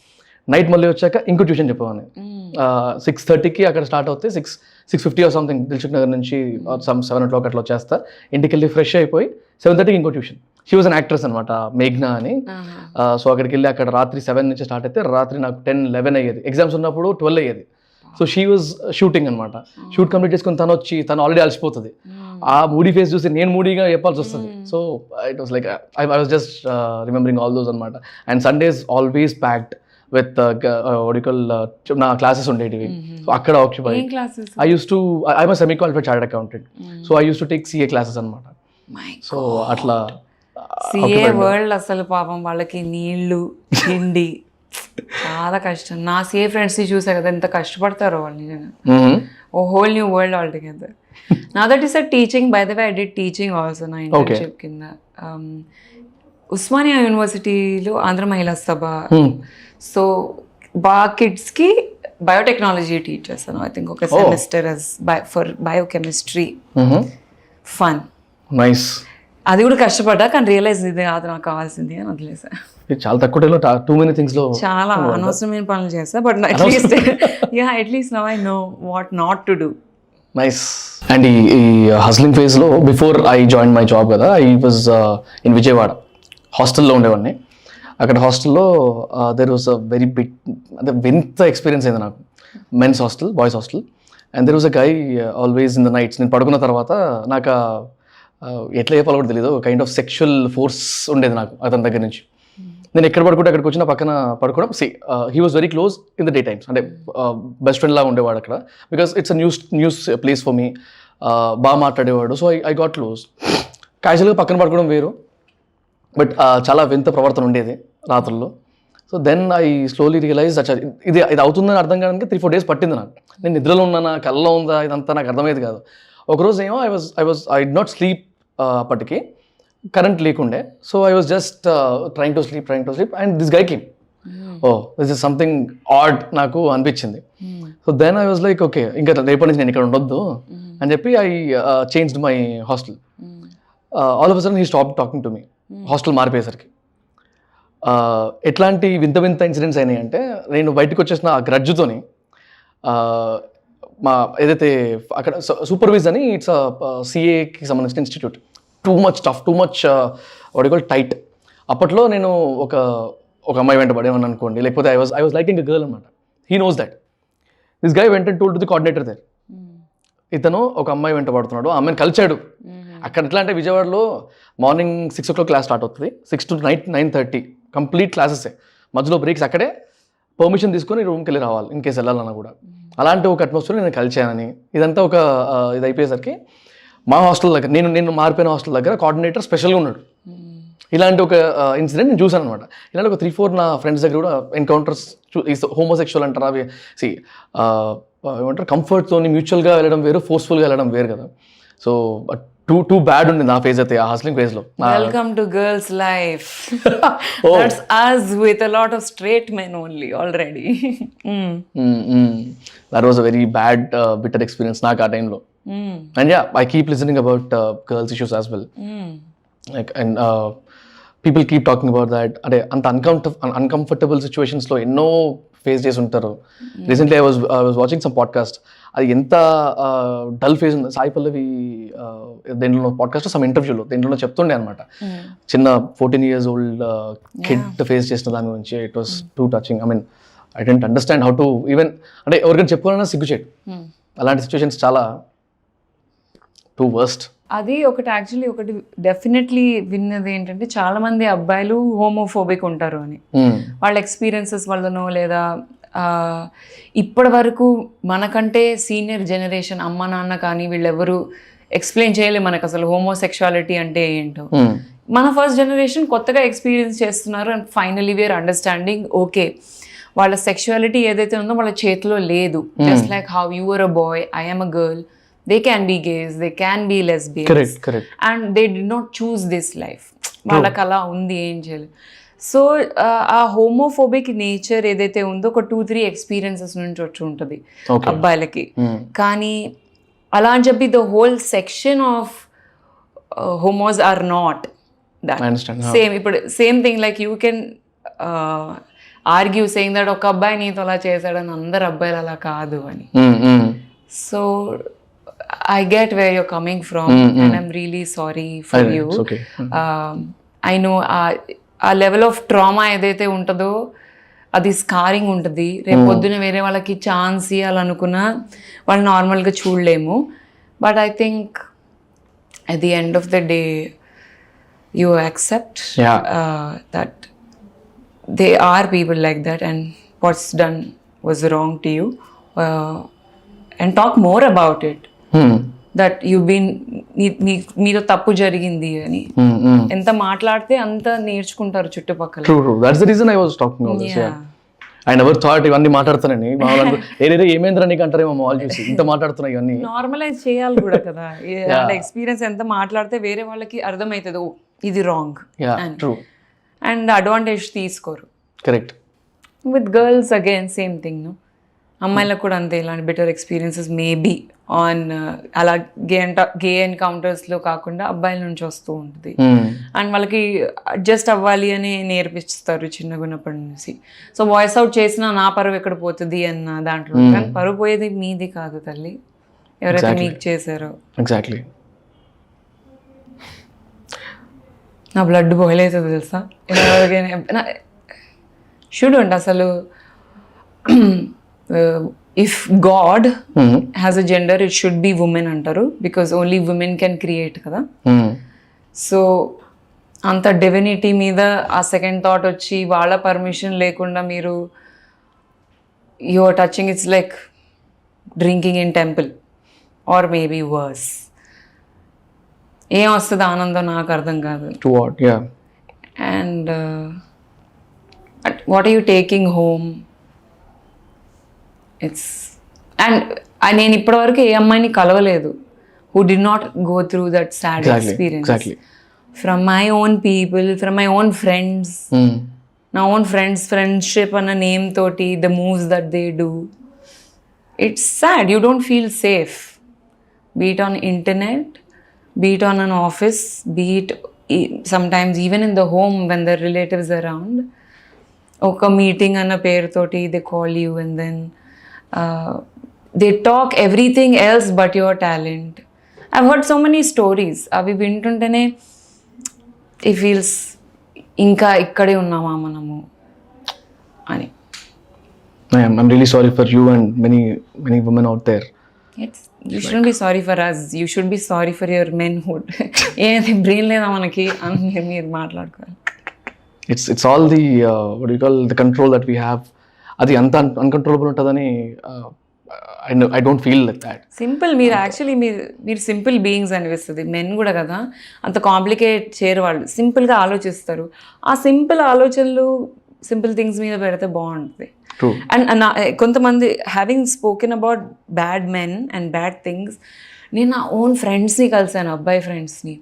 నైట్ మళ్ళీ వచ్చాక ఇంకో ట్యూషన్ చెప్పేవాడిని. 6:30కి అక్కడ స్టార్ట్ అవుతే 6:50 or something దిల్షుక్ నగర్ నుంచి 7 o'clock అట్లా వచ్చేస్తా. ఇంటికి వెళ్ళి ఫ్రెష్ అయిపోయి 7:30కి ఇంకో tuition. She was an actress అనమాట, మేఘ్నా అని. సో అక్కడికి వెళ్ళి అక్కడ రాత్రి 7 నుంచి స్టార్ట్ అయితే రాత్రి నాకు 10-11 అయ్యేది. ఎగ్జామ్స్ ఉన్నప్పుడు 12 అయ్యేది. సో షీ వాజ్ షూటింగ్ అనమాట. షూట్ కంప్లీట్ చేసుకుని తను ఆల్రెడీ అలసిపోతుంది. ఆ మూడీ ఫేస్ చూసి నేను మూడీగా చెప్పాల్సి వస్తుంది. So it was like I was just remembering all those అనమాట. And Sundays always packed with నా క్లాసెస్ ఉండేటివి. సో అక్కడ occupy I use to I'm semi qualified chartered accountant. So I use to take CA classes అనమాట. So అట్లా CA world అసలు పాపం వాళ్ళకి నీళ్లు తిండి చాలా కష్టం. నా CA ఫ్రెండ్స్ని చూసా కదా ఎంత కష్టపడతారో వాళ్ళు నిజంగా. Oh whole new world all together. నా that is a teaching, by the way I did teaching also నా ఇంటర్న్షిప్ కింద. ఉస్మానియా యూనివర్సిటీలో ఆంధ్ర మహిళా సభ. సో కిడ్స్కి బయోటెక్నాలజీ టీచ్ చేస్తాను. ఐ థింక్ ఒక semester for biochemistry. Fun, nice. అది కూడా కష్టపడ్డా, కానీ రియలైజ్ ఇది కాదు నాకు కావాల్సింది అని వదిలేసా. చాలా తక్కువ టూ మెనీ థింగ్స్ లో చాలా అనవసరమైన పనులు చేస్తా. But at least now I know what not to do. Nice. And ఈ హస్లింగ్ ఫేజ్ లో before I join my job కదా, ఐ వాజ్ ఇన్ విజయవాడ హాస్టల్లో ఉండేవాడిని. అక్కడ హాస్టల్లో there was a very big, అంటే వింత ఎక్స్పీరియన్స్ అయింది నాకు. Men's hostel, boys hostel. And there was a guy always in the nights. నేను పడుకున్న తర్వాత నాకు ఎట్లా చెప్పాలో కూడా తెలియదు, కైండ్ ఆఫ్ సెక్షువల్ ఫోర్స్ ఉండేది నాకు అతని దగ్గర నుంచి. నేను ఎక్కడ పడుకుంటే అక్కడికి వచ్చిన పక్కన పడుకోవడం. He was very close in the day times, అంటే బెస్ట్ ఫ్రెండ్ లాగా ఉండేవాడు అక్కడ. Because it's a news place for me. బాగా మాట్లాడేవాడు. So I got close. క్యాజువల్గా పక్కన పడుకోవడం వేరు, బట్ చాలా వింత ప్రవర్తన ఉండేది రాత్రుల్లో. So then I slowly realise ఇది అవుతుందని అర్థం కావడానికి 3-4 days పట్టింది నాకు. నేను నిద్రలో ఉన్నానా, కళ్ళలో ఉందా, ఇదంతా నాకు అర్థమయ్యేది కాదు. ఒకరోజు ఏమో ఐ డి నాట్ స్లీప్. అప్పటికి కరెంట్ లేకుండే. So I was just trying to sleep and this guy came. This is something odd నాకు అనిపించింది. So then I was like okay, ఇంకా రేపటి నుంచి నేను ఇక్కడ ఉండొద్దు అని చెప్పి I changed my hostel. All of a sudden he stop talking to me. Hostel మారిపోయేసరికి ఎట్లాంటి వింత ఇన్సిడెంట్స్ అయినాయి అంటే, నేను బయటకు వచ్చేసిన ఆ గ్రడ్జ్తోని మా ఏదైతే అక్కడ సూపర్వైజ్ అని ఇట్స్ CAకి సంబంధించిన institute. Too much tough, too much tight. అప్పట్లో నేను ఒక అమ్మాయి వెంట పడేమని అనుకోండి, లేకపోతే I was liking a girl అనమాట. He knows that. This guy went and told to the coordinator there, ఇతను ఒక అమ్మాయి వెంట పడుతున్నాడు. ఆ అమ్మాయిని కలిచాడు. అక్కడ ఎట్లా అంటే విజయవాడలో మార్నింగ్ 6 o'clock క్లాస్ స్టార్ట్ అవుతుంది, 6 to 9:30 కంప్లీట్ క్లాసెసే. మధ్యలో బ్రేక్స్ అక్కడే. పర్మిషన్ తీసుకొని రూమ్కి వెళ్ళి రావాలి ఇన్ కేసు వెళ్ళాలన్నా కూడా. అలాంటి ఒక అట్మాస్ఫియర్ నేను కలిచానని. ఇదంతా ఒక ఇది అయిపోయేసరికి మా హాస్టల్ దగ్గర, నేను మారిపోయిన హాస్టల్ దగ్గర కోఆర్డినేటర్ స్పెషల్గా ఉన్నాడు. ఇలాంటి ఒక ఇన్సిడెంట్ నేను చూసాను అనమాట. ఇలాంటి ఒక 3-4 నా ఫ్రెండ్స్ దగ్గర కూడా ఎన్కౌంటర్స్ హోమోసెక్షువల్ అంటారా అవి ఏమంటారు కంఫర్ట్తో మ్యూచువల్గా వెళ్ళడం వేరు, ఫోర్స్ఫుల్గా వెళ్ళడం వేరు కదా. సో టూ బ్యాడ్ ఉంది నా ఫేజ్ అయితే, ఆ హస్లింగ్ ఫేజ్లో. Welcome to girls life. That's us with a lot of straight men only already. That was a very bad bitter experience నాకు ఆ టైంలో. And yeah, I keep listening about girls issues as well. Like and people keep talking about that. అంటే అంత uncomfortable situations లో ఎన్నో face చేసి ఉంటారు. Recently I was watching some podcast. అది ఎంత డల్ ఫేజ్ ఉంది. సాయి పల్లవి దేంట్లో పాడ్కాస్ట్ సమ్ ఇంటర్వ్యూలో దేంట్లో చెప్తుండే అనమాట. చిన్న 14 years old కిడ్ ఫేస్ చేసిన దాని గురించి. It was too touching. I mean I didn't understand how to even అంటే ఎవరికైనా చెప్పుకోవాలన్నా సిగ్గుచేటు. అలాంటి సిచ్యువేషన్స్ చాలా టూ వర్స్ట్. అది ఒకటి యాక్చువల్లీ ఒకటి డెఫినెట్లీ విన్నది ఏంటంటే చాలా మంది అబ్బాయిలు హోమోఫోబిక్ ఉంటారు అని. వాళ్ళ ఎక్స్పీరియన్సెస్ వల్లనో లేదా ఇప్పటి వరకు మనకంటే సీనియర్ జనరేషన్ అమ్మ నాన్న కానీ వీళ్ళెవరు ఎక్స్ప్లెయిన్ చేయలేదు మనకు అసలు హోమోసెక్షువాలిటీ అంటే ఏంటో. మన ఫస్ట్ జనరేషన్ కొత్తగా ఎక్స్పీరియన్స్ చేస్తున్నారు and finally we're understanding okay వాళ్ళ సెక్షువాలిటీ ఏదైతే ఉందో వాళ్ళ చేతిలో లేదు. Just like how you are a boy, I am a girl, they can be gays, they can be lesbians, correct and they did not choose this life. వాళ్ళకి అలా ఉంది, ఏం చేయలేదు. సో ఆ హోమోఫోబిక్ నేచర్ ఏదైతే ఉందో ఒక 2-3 ఎక్స్పీరియన్సెస్ నుంచి వచ్చి ఉంటుంది అబ్బాయిలకి. కానీ అలా అని చెప్పి the whole section of homos are not that same. ఇప్పుడు same thing like you can argue saying that ఒక అబ్బాయి నీతో అలా చేశాడని అందరు అబ్బాయిలు అలా కాదు అని. So I get where you're coming from and I'm really sorry for you. It's okay. I know ఆ లెవెల్ ఆఫ్ ట్రామా ఏదైతే ఉంటుందో అది స్కారింగ్ ఉంటుంది. రేపు పొద్దున వేరే వాళ్ళకి ఛాన్స్ ఇవ్వాలనుకున్నా వాళ్ళు నార్మల్గా చూడలేము. But I think at the end of the day you accept that there are people like that and what's done was wrong to you and talk more about it. That you been మీతో తప్పు జరిగింది అని ఎంత మాట్లాడితే అంత నేర్చుకుంటారు చుట్టుపక్కల. That's the reason I was talking about this. I never thought ఇవన్నీ మాట్లాడతానని. మా వాళ్ళు ఏదేదో ఏమేంద్ర నీకు అంటారేమో మా వాళ్ళు చూసి ఇంత మాట్లాడుతున్నా ఇవన్నీ. నార్మలైజ్ చేయాలి కూడా కదా. ఎక్స్పీరియన్స్ ఎంత మాట్లాడితే వేరే వాళ్ళకి అర్థమవుతుంది ఓ ఇది రాంగ్ అండ్ అడ్వాంటేజ్ తీసుకోరు. Correct. With girls again same thing. No అమ్మాయిలకు కూడా అంతే ఇలాంటి బెటర్ ఎక్స్పీరియన్సెస్ మేబీ ఆన్ అలా గే ఎన్కౌంటర్స్లో కాకుండా అబ్బాయిల నుంచి వస్తూ ఉంటుంది. అండ్ వాళ్ళకి అడ్జస్ట్ అవ్వాలి అని నేర్పిస్తారు చిన్నగున్నప్పటి నుంచి. సో వాయిస్ అవుట్ చేసినా నా పరువు ఎక్కడ పోతుంది అన్న దాంట్లో. కానీ పరువు పోయేది మీది కాదు తల్లి, ఎవరైతే మీకు చేశారో. ఎగ్జాక్ట్లీ. నా బ్లడ్ బాయిల్ అవుతుంది తెలుసా. షుడ్ అసలు if God has a gender, it should be women antaru because only women can create kada. So anta divinity meeda aa second thought vachi vaalla permission lekunda meeru you are touching, it's like drinking in temple or maybe worse. ఏం వస్తుంది ఆనందం నాకు అర్థం కాదు. To what? Yeah. And what are you taking home? It's and నేను ఇప్పటివరకు ఏ అమ్మాయిని కలవలేదు who did not go through that sad experience from my own people, from my own friends. నా ఓన్ ఫ్రెండ్షిప్ అన్న నేమ్ తోటి the moves that they do, it's sad. You don't feel safe, be it on internet, be it on an office, be it sometimes even in the home when the relatives around. ఒక meeting అన్న పేరుతోటి they call you and then they talk everything else but your talent. I've heard so many stories. అవి వింటుంటేనే it feels ఇంకా ఇక్కడే ఉన్నామా మనము అని. I'm really sorry for you and many women out there. You shouldn't be sorry for us, you should be sorry for your manhood. ఏది brain లేదా మనకి అని మీరు మాట్లాడుకోవాలి. It's all the what do you call the control that we have. అది అంత uncontrollable ఉంటుందని I don't feel like that. Simple మీరు యాక్చువల్లీ మీరు సింపుల్ బీయింగ్స్ అనిపిస్తుంది. మెన్ కూడా కదా అంత కాంప్లికేట్ చేయరు, వాళ్ళు సింపుల్గా ఆలోచిస్తారు. ఆ సింపుల్ ఆలోచనలు సింపుల్ థింగ్స్ మీద పెడితే బాగుంటుంది. True. అండ్ కొంతమంది having spoken about bad men and bad things, నేను నా ఓన్ ఫ్రెండ్స్ని కలిసాను, అబ్బాయి ఫ్రెండ్స్ని.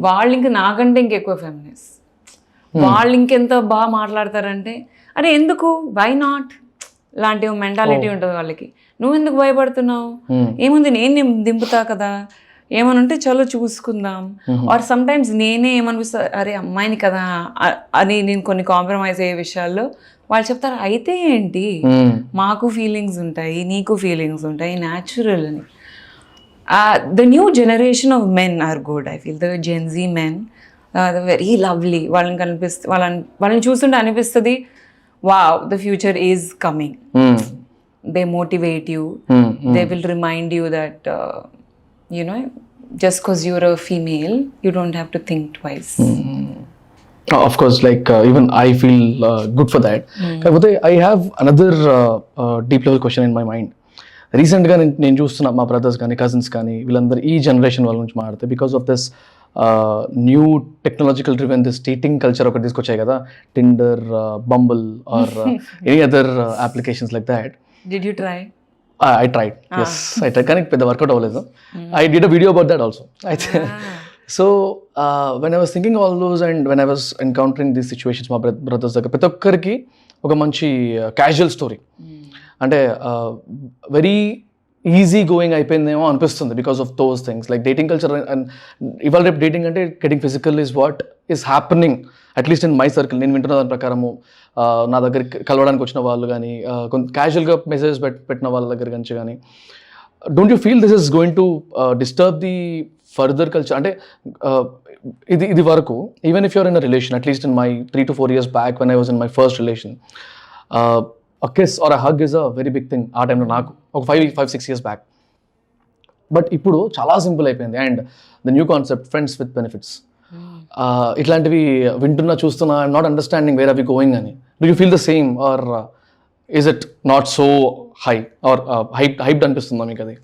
వాళ్ళు ఇంక నాకంటే ఇంకెక్కువ ఫెమినిస్ట్. వాళ్ళు ఇంకెంత బాగా మాట్లాడతారంటే, అరే ఎందుకు, వై నాట్ లాంటి మెంటాలిటీ ఉంటుంది వాళ్ళకి. నువ్వు ఎందుకు భయపడుతున్నావు, ఏముంది నేను దింపుతా కదా, ఏమని ఉంటే చలో చూసుకుందాం. ఆర్ సమ్ టైమ్స్ నేనే ఏమనిపిస్తా, అరే అమ్మాయిని కదా అని నేను కొన్ని కాంప్రమైజ్ అయ్యే విషయాల్లో వాళ్ళు చెప్తారు, అయితే ఏంటి, మాకు ఫీలింగ్స్ ఉంటాయి, నీకు ఫీలింగ్స్ ఉంటాయి, న్యాచురల్ అని. The new generation of men are good. I feel the gen Z men very lovely. వాళ్ళని చూస్తుంటే అనిపిస్తుంది, wow, the future is coming. They motivate you, they will remind you that just because you're a female, you don't have to think twice. Of course, like even I feel good for that. Kapote I have another deep level question in my mind. Recent గా నేను చూస్తున్నా మా brothers కానీ cousins కానీ వీళ్ళందరూ ఈ generation వాళ్ళ నుంచి మాట్లాడితే, because of this new technological driven this dating culture ఒకటి తీసుకొచ్చాయి కదా, Tinder, Bumble or any other applications like that. Did you try? I tried. Yes, I tried. కానీ పెద్ద వర్కౌట్ అవ్వలేదు. I did a video about that also. So when I was thinking all those and when I was encountering these situations మా brothers దగ్గర, ప్రతి ఒక్కరికి ఒక మంచి casual story, అంటే వెరీ ఈజీ గోయింగ్ అయిపోయిందేమో అనిపిస్తుంది because of those things like dating culture. And ఇవాళ రేపు డేటింగ్ అంటే getting physical is what is happening, at least in my circle. నేను వింటున్న దాని ప్రకారము నా దగ్గరికి కలవడానికి వచ్చిన వాళ్ళు కానీ, కొంత క్యాజువల్గా మెసేజెస్ పెట్టిన వాళ్ళ దగ్గర నుంచి కానీ, don't you feel this is going to disturb the further culture? అంటే ఇది వరకు even if you're in a relation, at least in my 3 to 4 years back when I was in my first relation, a kiss or a hug is a very big thing ఆ టైంలో నాకు, ఒక 5-6 years back. But ఇప్పుడు చాలా simple అయిపోయింది. And the new concept friends with benefits, ఇట్లాంటివి వింటున్నా చూస్తున్నా, I'm not understanding where are we going అని. Do you feel the same or is it not so high or hyped అనిపిస్తుందా మీకు అది?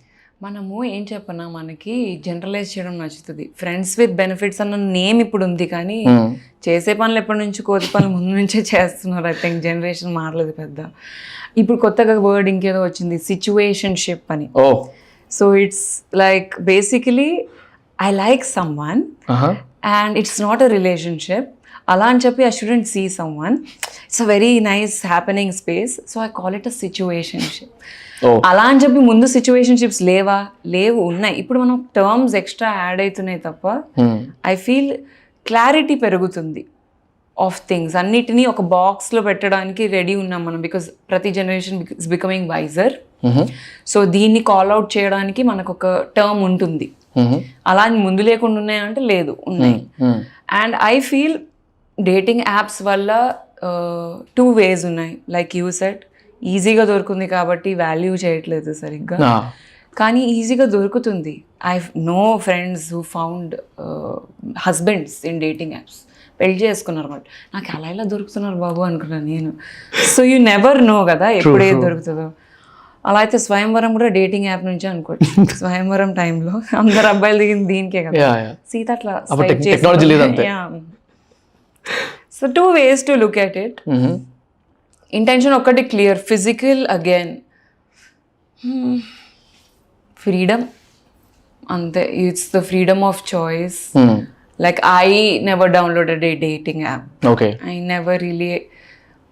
మనము ఏం చెప్పనా, మనకి జనరలైజ్ చేయడం నచ్చుతుంది. ఫ్రెండ్స్ విత్ బెనిఫిట్స్ అన్న నేమ్ ఇప్పుడు ఉంది, కానీ చేసే పనులు ఎప్పటి నుంచి, కోతి పనులు ముందు నుంచే చేస్తున్నారు. ఐ థింక్ జనరేషన్ మారలేదు పెద్ద. ఇప్పుడు కొత్తగా వర్డ్ ఇంకేదో వచ్చింది, సిచ్యువేషన్షిప్ అని. So it's like basically I like someone and it's not a relationship. అలా అని చెప్పి I shouldn't see someone, it's a very nice happening space, so I call it a situationship. అలా అని చెప్పి ముందు సిచ్యువేషన్షిప్స్ లేవు, ఉన్నాయి. ఇప్పుడు మనం టర్మ్స్ ఎక్స్ట్రా యాడ్ అవుతున్నాయి తప్ప ఐ ఫీల్ క్లారిటీ పెరుగుతుంది ఆఫ్ థింగ్స్. అన్నిటినీ ఒక బాక్స్లో పెట్టడానికి రెడీ ఉన్నాం మనం, బికాస్ ప్రతి generation is becoming wiser. So దీన్ని కాల్ అవుట్ చేయడానికి మనకు ఒక టర్మ్ ఉంటుంది. అలా ముందు లేకుండా ఉన్నాయంటే లేదు, ఉన్నాయి. And I feel dating apps వల్ల 2 ways ఉన్నాయి. లైక్ యూ సెడ్, ఈజీగా దొరుకుతుంది కాబట్టి వాల్యూ చేయట్లేదు సరిగ్గా, కానీ ఈజీగా దొరుకుతుంది. I know friends who found husbands in dating apps, పెళ్లి చేసుకున్నారు అన్నమాట. నాకు అలా ఇలా దొరుకుతున్నారు బాబు అనుకున్నాను నేను. సో యూ నెవర్ నో కదా ఎప్పుడు ఏది దొరుకుతుందో. అలా అయితే స్వయంవరం కూడా డేటింగ్ యాప్ నుంచి అనుకోవచ్చు. స్వయంవరం టైంలో అందరు అబ్బాయిలు దిగింది దీనికే కదా, సీత అట్లా. So 2 ways to look at it. Intention ఒక్కటి క్లియర్, ఫిజికల్ అగైన్ ఫ్రీడమ్, అంతే. It's the freedom of choice. Like I never downloaded A dating app. I never really,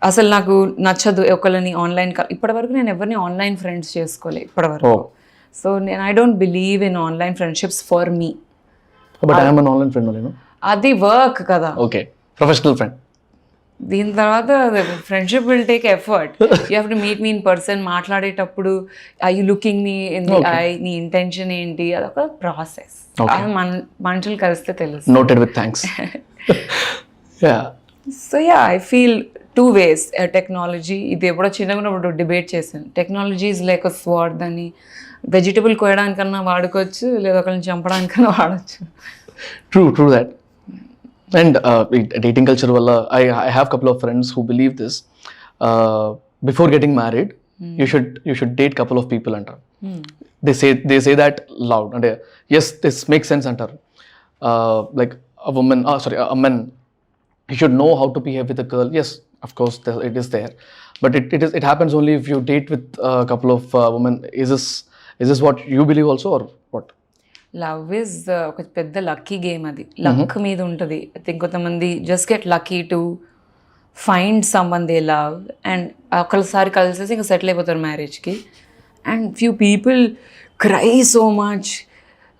అసలు నాకు నచ్చదు ఒకళ్ళని ఆన్లైన్. ఇప్పటివరకు నేను ఎవరిని ఆన్లైన్ ఫ్రెండ్స్ చేసుకోలే ఇప్పటివరకు. So I don't believe in online friendships for me. అది వర్క్ కదా, ప్రొఫెషనల్ ఫ్రెండ్. దీని తర్వాత friendship will take effort. You have to meet me in person. మాట్లాడేటప్పుడు I you looking me in the eye, నీ intention ఏంటి, అదొక process. మనుషులు కలిస్తే తెలుసు. Noted with thanks. So yeah, I feel 2 ways. Technology, ఇది ఎప్పుడో చిన్నగా ఉన్నప్పుడు డిబేట్ చేశాను. Technology is like a sword, దాన్ని వెజిటబుల్ కోయడానికన్నా వాడుకోవచ్చు, లేదా ఒకరిని చంపడానికన్నా వాడచ్చు. True that. And dating culture walla I have couple of friends who believe this, before getting married you should date couple of people anta. they say that loud, and yes, this makes sense antaru. Like a woman, a man, he should know how to behave with a girl. Yes, of course, it is there, but it happens only if you date with a couple of women. Is this what you believe also, or what? Love is ఒక పెద్ద lucky game, అది luck మీద ఉంటుంది. I think కొంతమంది just get lucky to find someone they love and ఒకసారి కలిసేసి ఇంకా settle అయిపోతారు మ్యారేజ్కి. And few people cry so much,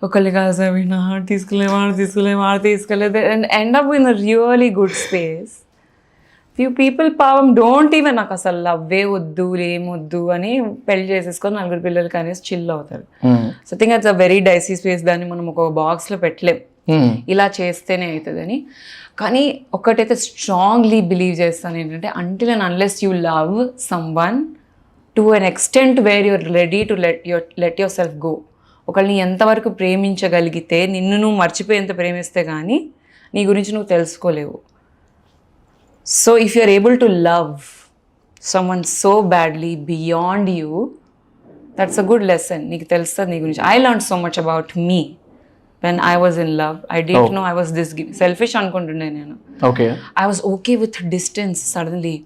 ఒకళ్ళు కలిసి నా హార్ట్ తీసుకోలేదు and end up in a really good space. Few people పాపం డోంట్ ఈవెన్, నాకు అసలు లవ్వే వద్దు ఏమొద్దు అని పెళ్లి చేసేసుకొని 4 పిల్లలు కనేసి చిల్ అవుతారు. So think it's a very dicey space. దాన్ని మనం ఒక బాక్స్లో పెట్టలేం, ఇలా చేస్తేనే అవుతుంది అని. కానీ ఒకటైతే స్ట్రాంగ్లీ బిలీవ్ చేస్తాను ఏంటంటే, until and unless you love someone to an extent where you're ready to let your self go. ఒకళ్ళని ఎంతవరకు ప్రేమించగలిగితే, నిన్ను నువ్వు మర్చిపోయేంత ప్రేమిస్తే కానీ నీ గురించి నువ్వు తెలుసుకోలేవు. So if you're able to love someone so badly beyond you, that's a good lesson. Neeku telustadi nee gurinchi. I learned so much about me when I was in love. I didn't know I was this selfish anukuntunne nenu. Okay. I was okay with distance suddenly.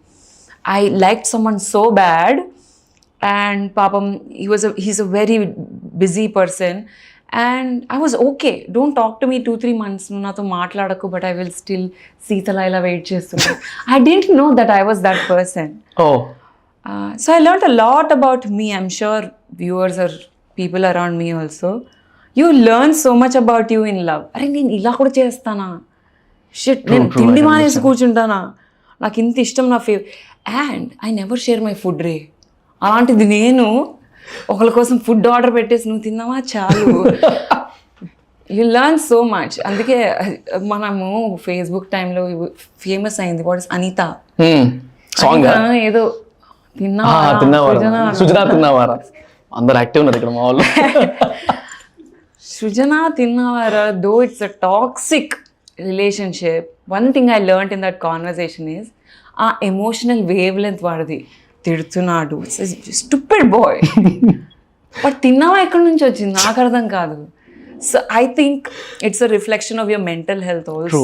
I liked someone so bad, and papam he's a very busy person. And I was okay. Don't talk to me 2-3 months. నువ్వు నాతో మాట్లాడకు, but I will still సీతలా ఇలా wait చేస్తున్నా. I didn't know that I was that person. Oh. So I learned a lot about me. I'm sure viewers or people around me also. You learn so much about you in love. అరే నేను ఇలా కూడా చేస్తానా, shit నేను తిండి మానేసి కూర్చుంటానా, నాకు ఇంత ఇష్టం నా and I never share my food రే. అలాంటిది నేను ఒకళ్ళ కోసం ఫుడ్ ఆర్డర్ పెట్టేసి నువ్వు తిన్నావా చాలు. You learn so much. అందుకే మనము ఫేస్బుక్ టైంలో ఫేమస్ అయింది వాట్ ఇస్ అనిత సాంగ్, ఏదో సుజనా తిన్నావారా, అందరు యాక్టివ్ ఉన్నారు ఇక్కడ మా వాళ్ళు. సృజన తిన్నావారా, though it's a toxic relationship. One thing I learned in that conversation is a emotional wavelength వాడిది. తిడుతున్నాడు, స్టూపిడ్ బాయ్, బట్ తిన్నావా ఎక్కడి నుంచి వచ్చింది నాకు అర్థం కాదు. So I think it's a reflection of your mental health also.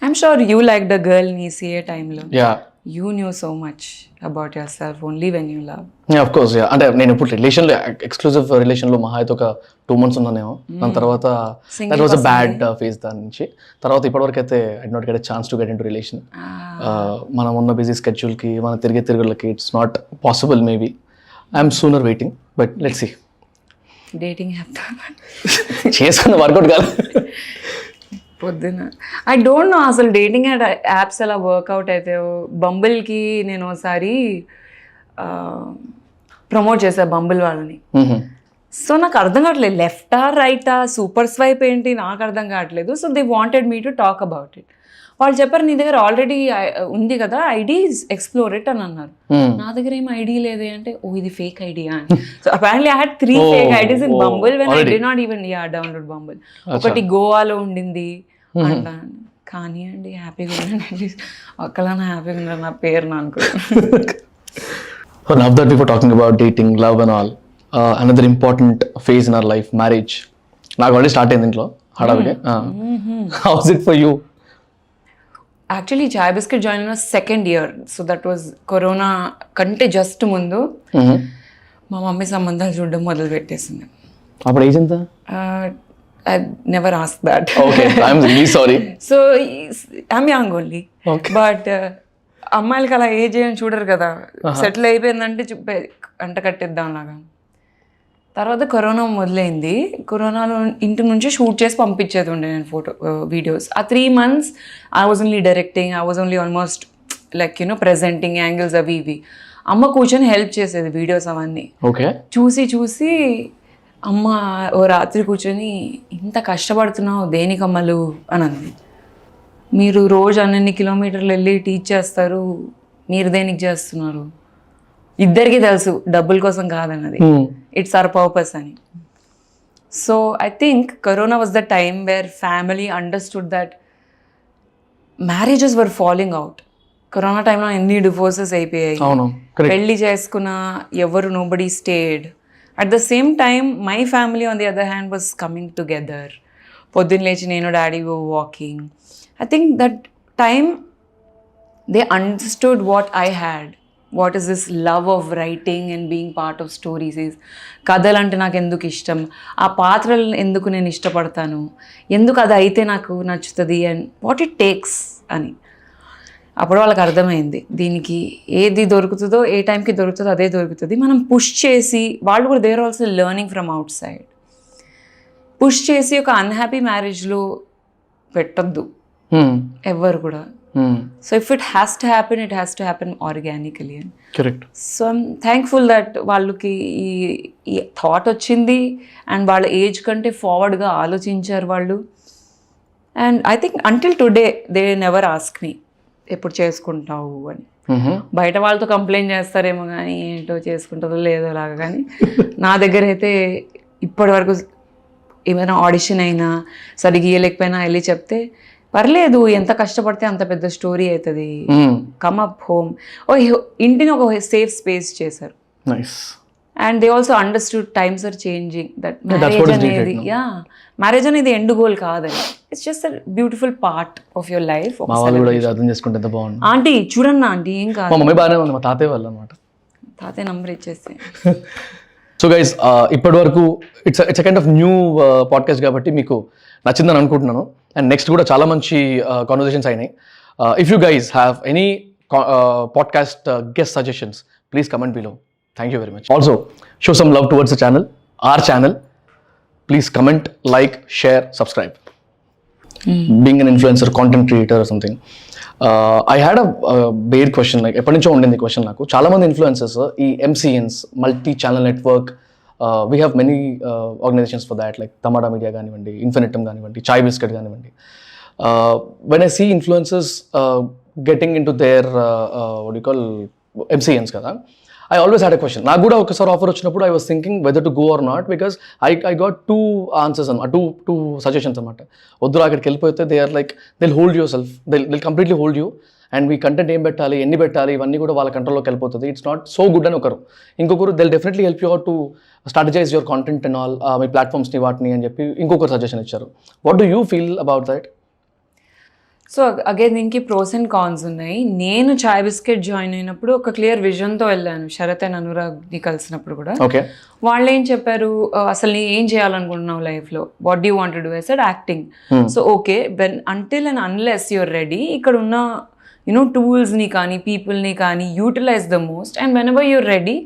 I'm sure you like the girl నీ సిఏ టైంలో. You knew so much about yourself only when you love. Yeah, of course, yeah. అంటే నేను ఇప్పుడు రిలేషన్లో exclusive రిలేషన్లో మహా అయితే ఒక 2 months ఉన్నానేమో. దాని తర్వాత that was a bad phase. దాని నుంచి తర్వాత ఇప్పటివరకు అయితే I not get a chance to get into relation. మనం ఉన్న బిజీ స్కెడ్యూల్కి, మన తిరుగులకి it's not possible. Maybe I'm sooner waiting, but let's see. Dating app చేసుకున్న వర్కౌట్ కాదు పొద్దున. ఐ డోంట్ నో అసలు డేటింగ్ యాప్స్ అలా వర్కౌట్ అయితే. బంబుల్కి నేను ఒకసారి ప్రమోట్ చేశాను బంబుల్ వాళ్ళని. సో నాకు అర్థం కావట్లేదు, లెఫ్టా రైటా సూపర్ స్వైప్ ఏంటి నాకు అర్థం కావట్లేదు. So they wanted me to talk about it. వాళ్ళు చెప్పారు నీ దగ్గర ఆల్రెడీ ఉంది కదా ఐడి, ఎక్స్ప్లోర్ ఇట్ అని అన్నారు. నా దగ్గర ఏం ఐడి లేదే అంటే, ఓ ఇది ఫేక్ ఐడియా అని. So apparently I had 3 fake IDs in Bumble when I did not even download Bumble. ఒకటి గోవాలో ఉండింది అంటాను, కానీ అండి హ్యాపీగా ఉండండి, ఒక్కలానా హ్యాపీగా ఉన్నారు నా పేరు నా అనుకో. Now that we were talking about dating, love and all, another important phase in our life, marriage. నాకు ఆల్రెడీ స్టార్ట్ అయింది ఇంట్లో హడావిడి. How's it for you? Actually chai biscuit join అయిన 2nd year. So that was corona కంటే just ముందు మా mummy సంబంధాలు చూడడం మొదలు పెట్టేసింది. అప్పుడు ఏజ్ ఎంత? I never asked that. Okay, I'm really sorry. So I'm young only. Okay. But అమ్మాయిలకి అలా ఏజ్ అని చూడరు కదా, సెటిల్ అయిపోయిందంటే అంట కట్టేద్దాం లాగా. తర్వాత కరోనా మొదలైంది. కరోనాలో ఇంటి నుంచి షూట్ చేసి పంపించేది ఉండే నేను వీడియోస్. ఆ 3 months I was only directing, I was only almost like presenting angles అవి ఇవి. అమ్మ కూర్చొని హెల్ప్ చేసేది వీడియోస్ అవన్నీ. ఓకే. చూసి అమ్మ ఓ రాత్రి కూర్చొని, ఇంత కష్టపడుతున్నావు దేనికమ్మలు అని అంది. మీరు రోజు అన్ని కిలోమీటర్లు వెళ్ళి టీచ్ చేస్తారు, మీరు దేనికి చేస్తున్నారు? ఇద్దరికి తెలుసు డబ్బుల కోసం కాదన్నది, ఇట్స్ అవర్ పర్పస్ అని. So I think corona was the time where family understood that marriages were following out. Corona టైంలో ఎన్ని డివోర్సెస్ అయిపోయాయి. అవును, పెళ్లి చేసుకున్న ఎవరు nobody stayed. At the same time my family on the other hand was coming together. పొద్దున్న లేచి నేను daddy walking. I think that time they understood what I had. What is this love of writing and being part of stories is. కథలు అంటే నాకు ఎందుకు ఇష్టం, ఆ పాత్రలను ఎందుకు నేను ఇష్టపడతాను, ఎందుకు అది అయితే నాకు నచ్చుతుంది అండ్ వాట్ ఇట్ టేక్స్ అని. అప్పుడు వాళ్ళకి అర్థమైంది దీనికి ఏది దొరుకుతుందో ఏ టైంకి దొరుకుతుందో అదే దొరుకుతుంది. మనం పుష్ చేసి, వాళ్ళు కూడా they're also learning from outside, push చేసి ఒక అన్హ్యాపీ మ్యారేజ్లో పెట్టొద్దు ఎవ్వరు కూడా. So if it has to happen, it has to happen organically. Correct. So I'm thankful that వాళ్ళకి ఈ థాట్ వచ్చింది అండ్ వాళ్ళ ఏజ్ కంటే ఫార్వర్డ్గా ఆలోచించారు వాళ్ళు. And I think until today they never ask me ఎప్పుడు చేసుకుంటావు అని. బయట వాళ్ళతో కంప్లైంట్ చేస్తారేమో కానీ ఏంటో చేసుకుంటుందో లేదో లాగా, కానీ నా దగ్గర అయితే ఇప్పటి వరకు ఏమైనా ఆడిషన్ అయినా సరిగ్గా ఇయ్యలేకపోయినా వెళ్ళి చెప్తే పర్లేదు, ఎంత కష్టపడితే అంత పెద్ద స్టోరీ అవుతుంది, కమ్ అప్ హోమ్. ఇంటిని ఒక సేఫ్ స్పేస్ చేశారు. And they also understood times are changing, that marriage అనేది మ్యారేజ్ అనేది ఎండ్ గోల్ కాదని. It's just a beautiful part of your life. Aunty చూడన్నా ఆంటీ ఏం కాదు, తాతయ్య నంబర్ ఇచ్చేస్తే. సో గైస్, ఇప్పటి వరకు it's kind of new podcast కాబట్టి మీకు నచ్చిందని అనుకుంటున్నాను. అండ్ నెక్స్ట్ కూడా చాలా మంచి కాన్వర్సేషన్స్ అయినాయి. If you guys have any podcast guest suggestions, please comment below. Thank you very much. Also, show some love towards the channel, our channel. Please comment, like, share, subscribe. Being an influencer, content creator or something. I had a big question, like ఎప్పటి నుంచో ఉండింది question నాకు. చాలా మంది influencers ఈ MCNs, multi channel network, we have many organisations for that, like Tamada media కానివ్వండి, Infinitum కానివ్వండి, చాయ్ బిస్కెట్ కానివ్వండి. When I see influencers getting in to there what you call MCNs కదా, I always had a question. నాకు కూడా ఒకసారి offer వచ్చినప్పుడు I was thinking whether to go or not, because I got two answers, two suggestions అనమాట. వద్దురా అక్కడికి వెళ్ళిపోతే they are like, they'll hold yourself, they'll completely hold you, and me content ఏం పెట్టాలి, ఎన్ని పెట్టాలి, ఇవన్నీ కూడా వాళ్ళ కంట్రోల్లోకి వెళ్ళిపోతుంది. ఇట్స్ నాట్ సో గుడ్ అని ఒకరు. ఇంకొకరు they'll definitely help you out to strategize your content and all, మీ ప్లాట్ఫామ్స్ని వాటిని అని చెప్పి ఇంకొకరు సజెషన్ ఇచ్చారు. What do you feel about that? So again దీనికి ప్రోస్ అండ్ కాన్స్ ఉన్నాయి. నేను చాయ్ బిస్కెట్ జాయిన్ అయినప్పుడు ఒక క్లియర్ విజన్తో వెళ్ళాను. శరత్ అండ్ అనురాగ్ని కలిసినప్పుడు కూడా వాళ్ళు ఏం చెప్పారు, అసలు నీ ఏం చేయాలనుకుంటున్నావు లైఫ్లో, what do want to do? I said acting. So okay, when until and unless you're ready, ఇక్కడ ఉన్న టూల్స్ని కానీ పీపుల్ని కానీ utilize the most, and whenever you're ready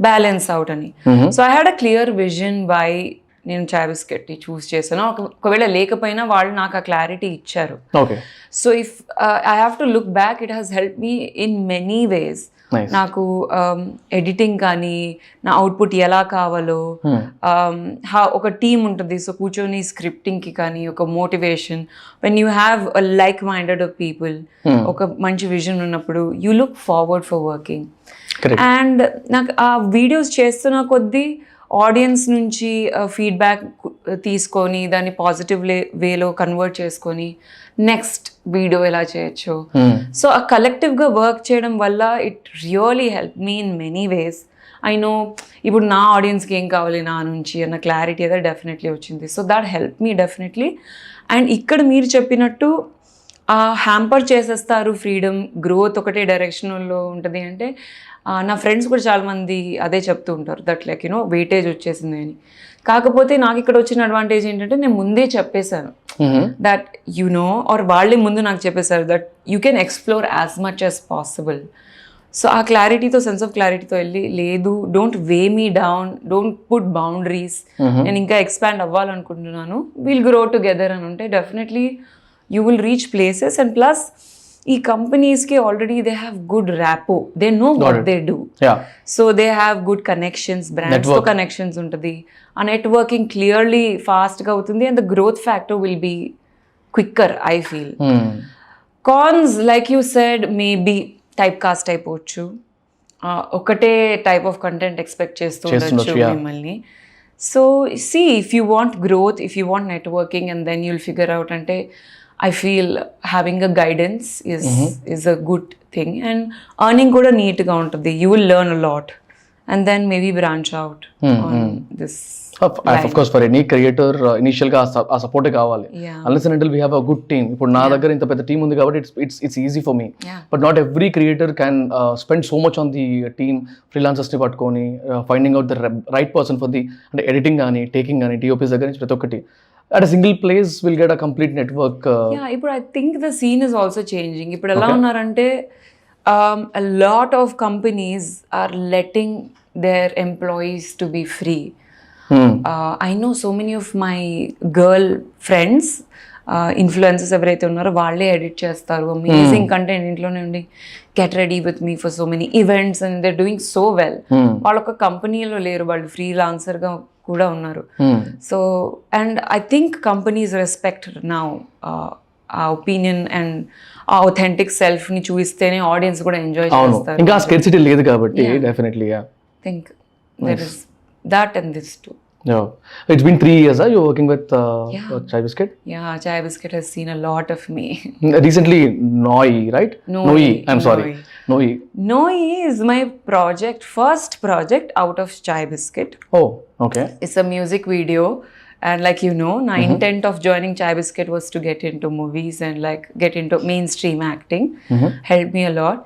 balance out అని. So I had a clear vision by నేను చాయ్ బిస్కెట్ని చూస్ చేశాను. ఒకవేళ లేకపోయినా వాళ్ళు నాకు ఆ క్లారిటీ ఇచ్చారు. So if I have to look back, it has help me in many వేస్. నాకు ఎడిటింగ్ కానీ, నా అవుట్పుట్ ఎలా కావాలో, ఒక టీమ్ ఉంటుంది. సో కూర్చొని స్క్రిప్టింగ్కి కానీ ఒక motivation, when you have like minded of people, ఒక మంచి విజన్ ఉన్నప్పుడు you look forward for working. And నాకు ఆ వీడియోస్ చేస్తున్న కొద్దీ ఆడియన్స్ నుంచి ఫీడ్బ్యాక్ తీసుకొని దాన్ని పాజిటివ్ వేలో కన్వర్ట్ చేసుకొని నెక్స్ట్ వీడియో ఎలా చేయొచ్చు. సో ఆ కలెక్టివ్గా వర్క్ చేయడం వల్ల it really help me in many ways. I know ఇప్పుడు నా ఆడియన్స్కి ఏం కావాలి నా నుంచి అన్న క్లారిటీ అయితే డెఫినెట్లీ వచ్చింది. So that help me definitely. And ఇక్కడ మీరు చెప్పినట్టు హ్యాంపర్ చేసేస్తారు ఫ్రీడమ్, గ్రోత్ ఒకటే డైరెక్షన్లో ఉంటుంది అంటే, నా ఫ్రెండ్స్ కూడా చాలామంది అదే చెప్తూ ఉంటారు, దట్ లైక్ వెయిటేజ్ వచ్చేసింది అని. కాకపోతే నాకు ఇక్కడ వచ్చిన అడ్వాంటేజ్ ఏంటంటే నేను ముందే చెప్పేశాను దట్ ఆర్ వాళ్ళే ముందు నాకు చెప్పేశారు that you can explore as much as possible. So ఆ క్లారిటీతో, సెన్స్ ఆఫ్ క్లారిటీతో వెళ్ళి, లేదు don't way me down, don't put boundaries, నేను ఇంకా ఎక్స్పాండ్ అవ్వాలనుకుంటున్నాను, విల్ గ్రో టుగెదర్ అని ఉంటే definitely you will reach places. And plus ee companies ki already they have good rapport, they know what they do. So they have good connections, brands to connections untadi, a networking clearly fast ga avutundi, and the growth factor will be quicker, I feel. Cons, like you said, maybe typecast అయిపోవచ్చు, ఒకటే type of content expect చేస్తూ ఉండొచ్చు మిమ్మల్ని. So see, if you want growth, if you want networking, and then you'll figure out అంటే I feel having a guidance is a good thing, and earning kuda neat ga untadi. You will learn a lot, and then maybe branch out on this. Of course, for any creator, initial గా ఆ support కావాలి. Yeah. Unless and until we have a good team. ఇప్పుడు నా దగ్గర ఇంత పెద్ద team ఉంది కాబట్టి it's easy for me. Yeah. But not every creator can spend so much on the team. Freelancers ని పట్టుకొని finding out the right person for the అంటే ఎడిటింగ్ కానీ టేకింగ్ కానీ DOPs దగ్గర నుంచి ప్రతి ఒక్కటి at a single place will get a complete network. Yeah, ఇప్పుడు I think the scene is also changing. ఇప్పుడు ఎలా ఉన్నారంటే a lot of companies are letting their employees to be free. I know so many of my girl friends, influencers ఎవరైతే ఉన్నారో వాళ్ళే edit చేస్తారు, amazing content ఇంట్లోనే ఉండి get ready with me for so many events and they doing so well. వాళ్ళు ఒక కంపెనీలో లేరు, వాళ్ళు ఫ్రీలాన్సర్గా కూడా ఉన్నారు. So and I think companies respect now ఆ ఒపీనియన్ అండ్ ఆ ఒథెంటిక్ సెల్ఫ్ని చూపిస్తేనే ఆడియన్స్ కూడా ఎంజాయ్ చేస్తారు. ఇంకా స్కేర్సిటీ లేదు కాబట్టి definitely think there is that and this too. Yeah, it's been 3 years. You're working with Chai Biscuit. Yeah, Chai Biscuit has seen a lot of me. Recently, Noi, right? Noi. I'm sorry. Noi. Noi is my first project out of Chai Biscuit. Oh, okay. It's a music video, and like you know, my intent of joining Chai Biscuit was to get into movies and like get into mainstream acting. Helped me a lot.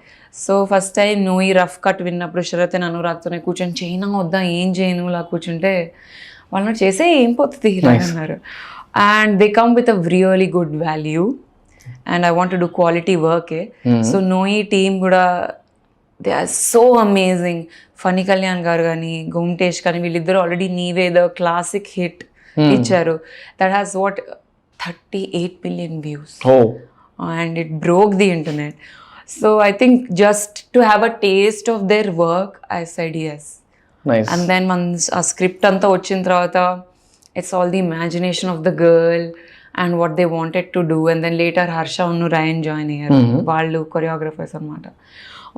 So first time నోయి rough cut విన్నప్పుడు శరత్ అని అనురాగ్తోనే కూర్చొని China వద్దా ఏం చేయను ఇలా కూర్చుంటే వాళ్ళని చేసే ఏం పోతుంది ఇలా అన్నారు. And they come with a really good value and I want to do quality work. So నోయి టీమ్ కూడా they are so amazing. Phani Kalyan garu కానీ గోమటేష్ కానీ వీళ్ళిద్దరూ ఆల్రెడీ నీవే ద క్లాసిక్ హిట్ ఇచ్చారు. That has what 38 billion views and it broke the internet. So I think just to have a taste of their work, I said yes. Nice. And then once a script anta vachin tarvata, it's all the imagination of the girl and what they wanted to do. And then later Harsha and Ryan join here. Vallu choreographers anamata.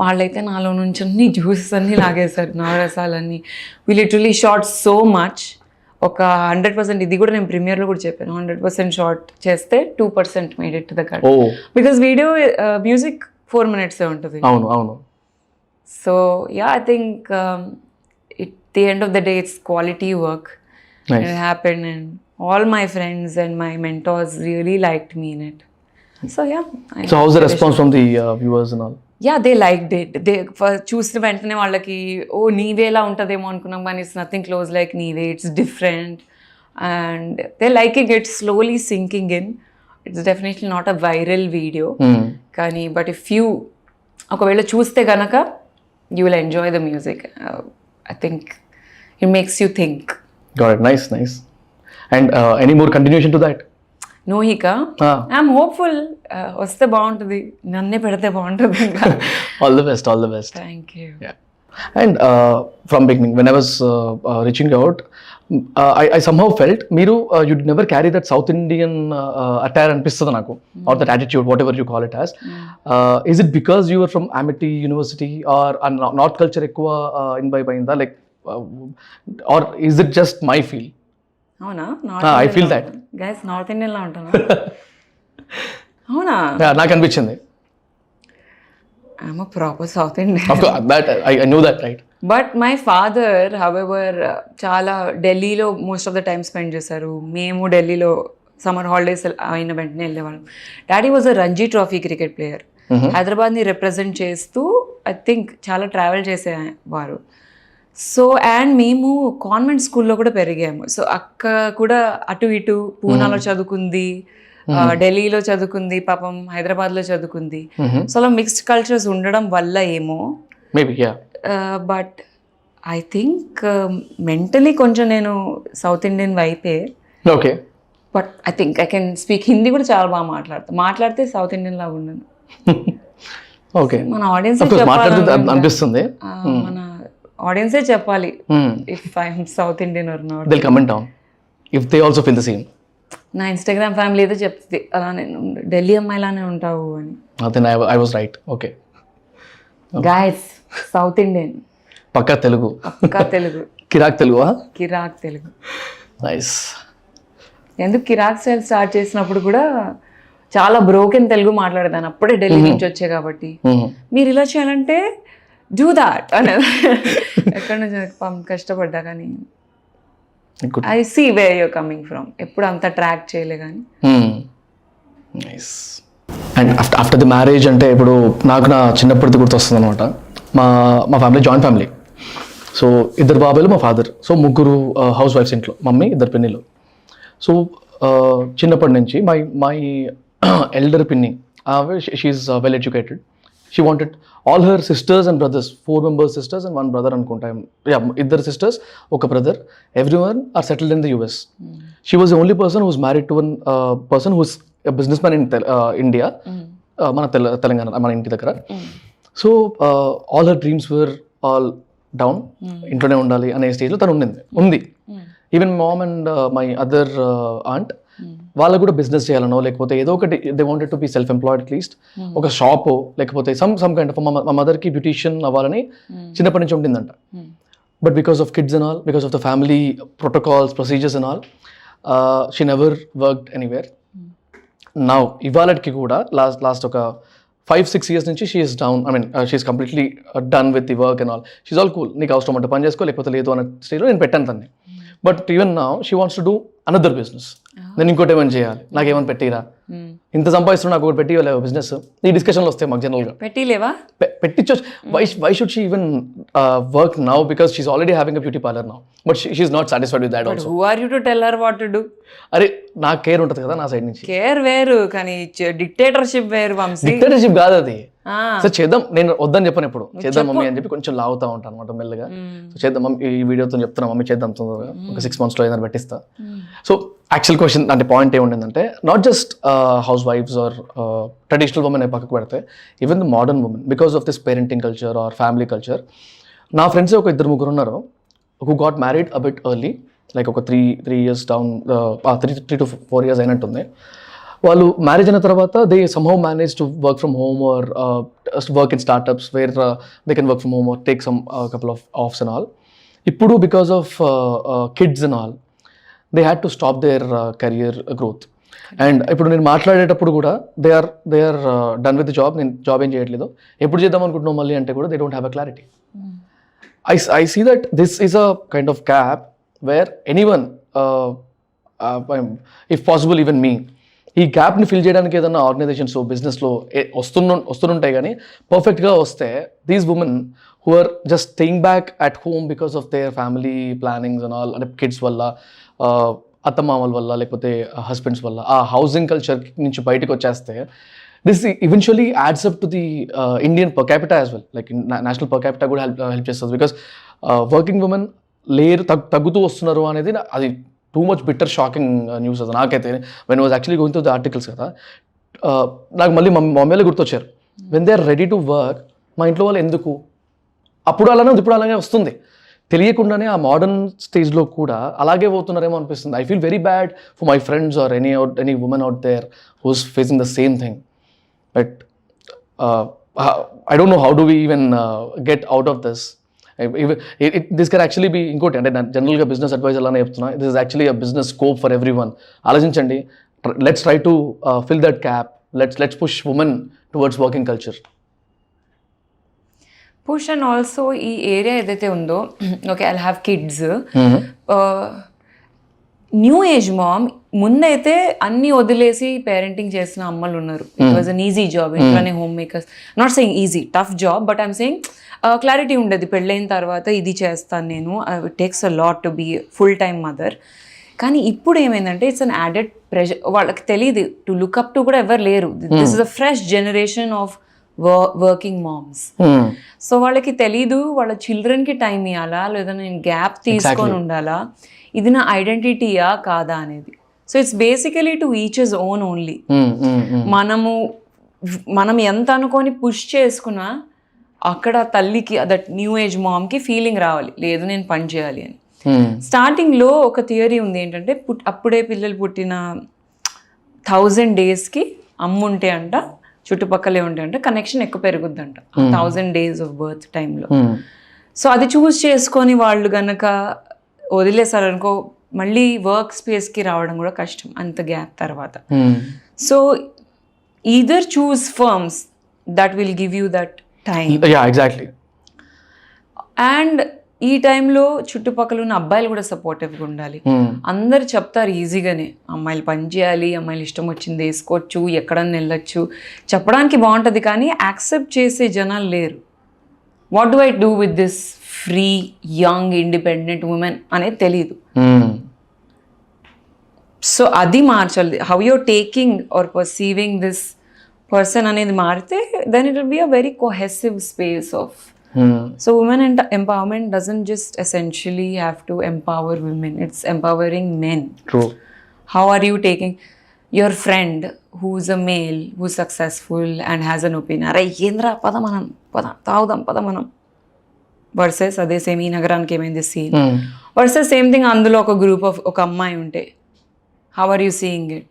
వాళ్ళైతే నాలో నుంచి అన్ని juices అన్నీ లాగేశారు, నవరసాలన్నీ. We literally shot so much. ఒక 100% ఇది కూడా నేను ప్రీమియర్లో కూడా చెప్పాను, 100% షార్ట్ చేస్తే 2% made it to the cut. Because video music 4 minutes ఉంటుంది. అవును అవును. So yeah I think it the end of the day it's quality work. It happened and all my friends and my mentors really liked me in it. So yeah. So how's the response from the viewers and all? Yeah, they liked it. They చూసిన వెంటనే వాళ్ళకి ఓ నీవేలా ఉంటుందేమో అనుకున్నాం, కానీ it's nothing close like నీవే, it's different and they liking it, slowly sinking in. It's definitely not a viral video, కానీ but if you ఒకవేళ చూస్తే కనుక you will enjoy the music. I think it makes you think. Got it. Nice, nice. And any more continuation to that? నోహిక, I'm hopeful. వస్తే బాగుంటుంది, నన్నే పెడితే బాగుంటుంది ఇంకా. All the best, all the best. Thank you. Yeah. And from beginning, when I was reaching out, I somehow felt మీరు you'd never carry that South Indian attire అనిపిస్తుంది నాకు, or that attitude, whatever you call it as. Is it because you were from Amity University or North culture ఎక్కువ imbibe అయిందా, like or is it just my feel? అవునా? I feel that. Guys north Indian లా ఉంటాను. అవునా? నాకు అనిపించింది. I'm a proper South Indian. Of course, that I know that, right? But my father, however, చాలా ఢిల్లీలో most of the time spend చేశారు. మేము ఢిల్లీలో సమ్మర్ హాలిడేస్ అయిన వెంటనే వెళ్ళేవాళ్ళం. Daddy was a Ranji trophy cricket player. హైదరాబాద్ని రిప్రజెంట్ చేస్తూ ఐ థింక్ చాలా ట్రావెల్ చేసేవారు. సో అండ్ మేము కాన్వెంట్ స్కూల్లో కూడా పెరిగాము. సో అక్క కూడా అటు ఇటు పూనాలో చదువుకుంది, ఢిల్లీలో చదువుకుంది, పాపం హైదరాబాద్లో చదువుకుంది. సో అలా మిక్స్డ్ కల్చర్స్ ఉండడం వల్ల ఏమో maybe. But I think mentally కొంచెం నేను సౌత్ ఇండియన్ వైపే. Okay. But I think I can speak Hindi కూడా చాలా బాగా మాట్లాడితే సౌత్ ఇండియన్ లాగా ఉండను. ఓకే. మన ఆడియన్స్ అనిపిస్తుంది, మన ఆడియన్సే చెప్పాలి if I'm South Indian or not. They'll comment down if they also feel the same. నా ఇన్స్టాగ్రామ్ ఫ్యామిలీ అయితే చెప్తుంది అలా నేను ఢిల్లీ అమ్మాయిలానే ఉంటావు అని. then I was right. Okay. Guys South Indian పక్కా తెలుగు. పక్కా తెలుగు. కిరాక్ తెలుగు. కిరాక్ తెలుగు. నైస్. ఎందుకు కిరాక్ స్టైల్ స్టార్ట్ చేసినప్పుడు కూడా చాలా బ్రోకెన్ తెలుగు మాట్లాడేదాన్ని అప్పుడే ఢిల్లీ నుంచి వచ్చే కాబట్టి. మీరు ఇలా చేయాలంటే డూ దాట్ అనేది ఎక్కడి నుంచి కష్టపడ్డా కానీ I see where you're coming from. ఎప్పుడు అంత ట్రాక్ చేయలే కానీ. Nice. And after the marriage అంటే ఇప్పుడు నాకు నా చిన్నప్పటిది గుర్తొస్తుంది అనమాట. మా ఫ్యామిలీ జాయింట్ ఫ్యామిలీ. సో 2 బాబాయిలు మా ఫాదర్. సో 3 హౌస్ వైఫ్స్ ఇంట్లో, మమ్మీ 2 పిన్నిలు. సో చిన్నప్పటి నుంచి మై ఎల్డర్ పిన్ని, she's well educated. She wanted all her sisters and brothers, 4 members sisters and 1 brother అనుకుంటా. 2 sisters, 1 brother. Everyone are settled in the US. She was the only person who was married to one person who's a businessman in India, మన తెలంగాణ, మన ఇంటి దగ్గర. So all her dreams were all down. ఇంట్లోనే ఉండాలి అనే స్టేజ్లో తను ఉంది. Even mom and my other aunt, వాళ్ళకు కూడా బిజినెస్ చేయాలనో లేకపోతే ఏదో ఒకటి, they wanted to be self employed at least. ఒక షాప్ లేకపోతే సమ్ కైండ్ ఆఫ్, మా మదర్కి బ్యూటీషియన్ అవ్వాలని చిన్నప్పటి నుంచి ఉండిందంట. But because of kids and all, because of the family protocols, procedures and all, she never worked anywhere. Now ఇవాళకి కూడా లాస్ట్ ఒక 5-6 years నుంచి she is down. She's completely done with the work and all. She's all cool. నీకు అవసరం అంటే పని చేసుకో, లేకపోతే లేదు అనే స్టేజ్లో నేను పెట్టాను తన్ని. But even now she wants to do another business. నేను ఇంకోటి ఏమైనా చేయాలి, నాకేమైనా పెట్టిరా, ఇంత సంపాదిస్తున్నా నాకు ఒకటి పెట్టి బిజినెస్. ఈ డిస్కషన్లు వస్తాయి మాకు జనరల్గా. పెట్టిలేవా? పెట్టించు. Why should she even work now, because she is already having a beauty parlour now. But she is not satisfied with that also. Who are you to tell her what to do? అరే నాకు care ఉంటుంది కదా నా side నుంచి. Care వేరు, కానీ dictatorship వేరు Vamsi. Dictatorship కాదు అది. సో చేద్దాం, నేను వద్దని చెప్పను ఎప్పుడు. చేద్దాం మమ్మీ అని చెప్పి కొంచెం లాగుతా ఉంటాను అనమాట మెల్లగా. సో చేద్దాం మమ్మీ, ఈ వీడియోతో చెప్తున్నా మమ్మీ చేద్దాం తొందరగా, ఒక 6 monthsలో ఏదైనా పెట్టిస్తా. సో యాక్చువల్ క్వశ్చన్ అంటే పాయింట్ ఏముండిందంటే, నాట్ జస్ట్ హౌస్ వైఫ్స్ ఆర్ ట్రెడిషనల్ ఉమెన్ పక్కకు పెడితే, even the modern women, because of this parenting culture or family culture. నా ఫ్రెండ్స్ ఒక 2-3 ఉన్నారు who got married a bit early, like ఒక 3 years డౌన్, 3 to 4 years అయినట్టుంది. వాళ్ళు మ్యారేజ్ అయిన తర్వాత they somehow manage to work from home or work in startups where they can work from home or take some couple of offs and all. ఇప్పుడు because of kids and all, they had to stop their career growth. And ఇప్పుడు నేను మాట్లాడేటప్పుడు కూడా they are done with the job. నేను job ఏం చేయట్లేదు, ఎప్పుడు చేద్దాం అనుకుంటున్నాం మళ్ళీ అంటే కూడా they don't have a clarity. I see that this is a kind of gap where anyone, if possible even me, ఈ గ్యాప్ని ఫిల్ చేయడానికి ఏదైనా ఆర్గనైజేషన్స్ బిజినెస్లో వస్తుంటాయి. కానీ పర్ఫెక్ట్గా వస్తే these women who are just staying back at home because of their family plannings and all, అంటే kids వల్ల, అత్తమామల వల్ల, లేకపోతే హస్బెండ్స్ వల్ల, ఆ హౌసింగ్ కల్చర్ నుంచి బయటకు వచ్చేస్తే, this eventually adds up to the Indian per capita as well, like national per capita కూడా హెల్ప్ చేస్తుంది. బికాస్ వర్కింగ్ ఉమెన్ లేరు తగ్గుతూ వస్తున్నారు అనేది అది too much bitter shocking news. అది నాకైతే when was actually going to the articles కదా, నాకు మళ్ళీ మమ్మీలో గుర్తొచ్చారు. When they are ready to work, మా ఇంట్లో వాళ్ళు ఎందుకు, అప్పుడు అలానే ఇప్పుడు అలాగే వస్తుంది. తెలియకుండానే ఆ మోడర్న్ స్టేజ్లో కూడా అలాగే పోతున్నారేమో అనిపిస్తుంది. I feel very bad for my friends or any women out there who's facing the same thing. But I don't know how do we even get out of this. This can actually be ఇంకోటి, అంటే నేను జనరల్గా business advice అలానే చెప్తున్నా, this is actually a business scope for everyone. ఆలోచించండి, let's try to fill that gap, let's push women towards working culture. Push and also ఈ area ఏదైతే ఉందో, okay I have kids, new age mom ముందైతే అన్ని వదిలేసి parenting చేసిన అమ్మలు ఉన్నారు. It was an easy job, ఇంట్లోనే homemakers. Not saying easy, tough job, but I'm saying clarity ఉండేది. పెళ్ళైన తర్వాత ఇది చేస్తాను నేను, it takes a lot to be full time mother. కానీ ఇప్పుడు ఏమైందంటే ఇట్స్ అన్ యాడెడ్ ప్రెషర్. వాళ్ళకి తెలియదు, టు లుక్ అప్ టు కూడా ఎవరు లేరు. This is a fresh generation of working moms. So వాళ్ళకి తెలీదు వాళ్ళ చిల్డ్రన్కి టైం ఇవ్వాలా లేదా నేను గ్యాప్ తీసుకొని ఉండాలా, ఇది నా ఐడెంటిటీయా కాదా అనేది. So it's basically to each his own only. మనం ఎంత అనుకొని పుష్ చేసుకున్నా అక్కడ తల్లికి, దట్ న్యూ ఏజ్ మామ్కి ఫీలింగ్ రావాలి, లేదు నేను పని చేయాలి అని. స్టార్టింగ్లో ఒక థియరీ ఉంది ఏంటంటే, అప్పుడే పిల్లలు పుట్టిన 1000 daysకి అమ్ముంటే అంట, చుట్టుపక్కలే ఉంటే అంట కనెక్షన్ ఎక్కువ పెరుగుద్దంట 1000 days ఆఫ్ బర్త్ టైంలో. సో అది చూస్ చేసుకొని వాళ్ళు గనక వదిలేసారనుకో, మళ్ళీ వర్క్ స్పేస్కి రావడం కూడా కష్టం అంత గ్యాప్ తర్వాత. So either choose firms that will give you that time. Yeah, exactly. And ఈ టైంలో చుట్టుపక్కల ఉన్న అబ్బాయిలు కూడా సపోర్టివ్గా ఉండాలి. అందరు చెప్తారు ఈజీగానే, అమ్మాయిలు పని చేయాలి, అమ్మాయిలు ఇష్టం వచ్చింది వేసుకోవచ్చు, ఎక్కడన్నా వెళ్ళొచ్చు, చెప్పడానికి బాగుంటుంది, కానీ యాక్సెప్ట్ చేసే జనాలు లేరు. What do I do with this free young independent women అనేది తెలియదు. సో అది మార్చాలి. How you're taking or perceiving this person అనేది మారితే then it will be a very cohesive space of. So women empowerment doesn't just essentially have to empower women, it's empowering men. True. How are you taking your friend who's a male who's successful and has an opinion, అరే ఏంద్రా పద మనం పద తాగుదాం పద మనం, versus అదే same ఈ నగరానికి ఏమైంది సీన్, వర్సెస్ సేమ్ థింగ్ అందులో ఒక గ్రూప్ ఆఫ్ ఒక అమ్మాయి ఉంటే, how are you seeing it?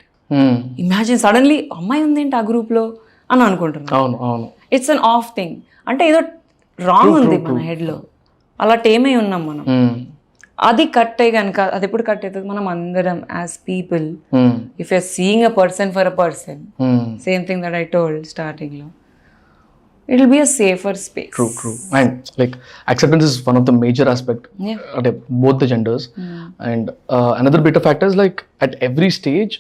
Imagine suddenly అమ్మాయి ఉందేంటి ఆ గ్రూప్లో అని అనుకుంటున్నాను. అవును అవును, ఇట్స్ అన్ ఆఫ్ థింగ్. అంటే ఏదో రాంగ్ ఉంది మన హెడ్లో, అలా టేమై ఉన్నాం మనం. అది కట్ అయ్యి కనుక, అది ఎప్పుడు కట్ అవుతుంది? మనం అందరం as people, if you're seeing a person for a person, same thing that I told starting లో, it will be a safer space. True. And like acceptance is one of the major aspect at both the genders. And another bit of factor is like at every stage,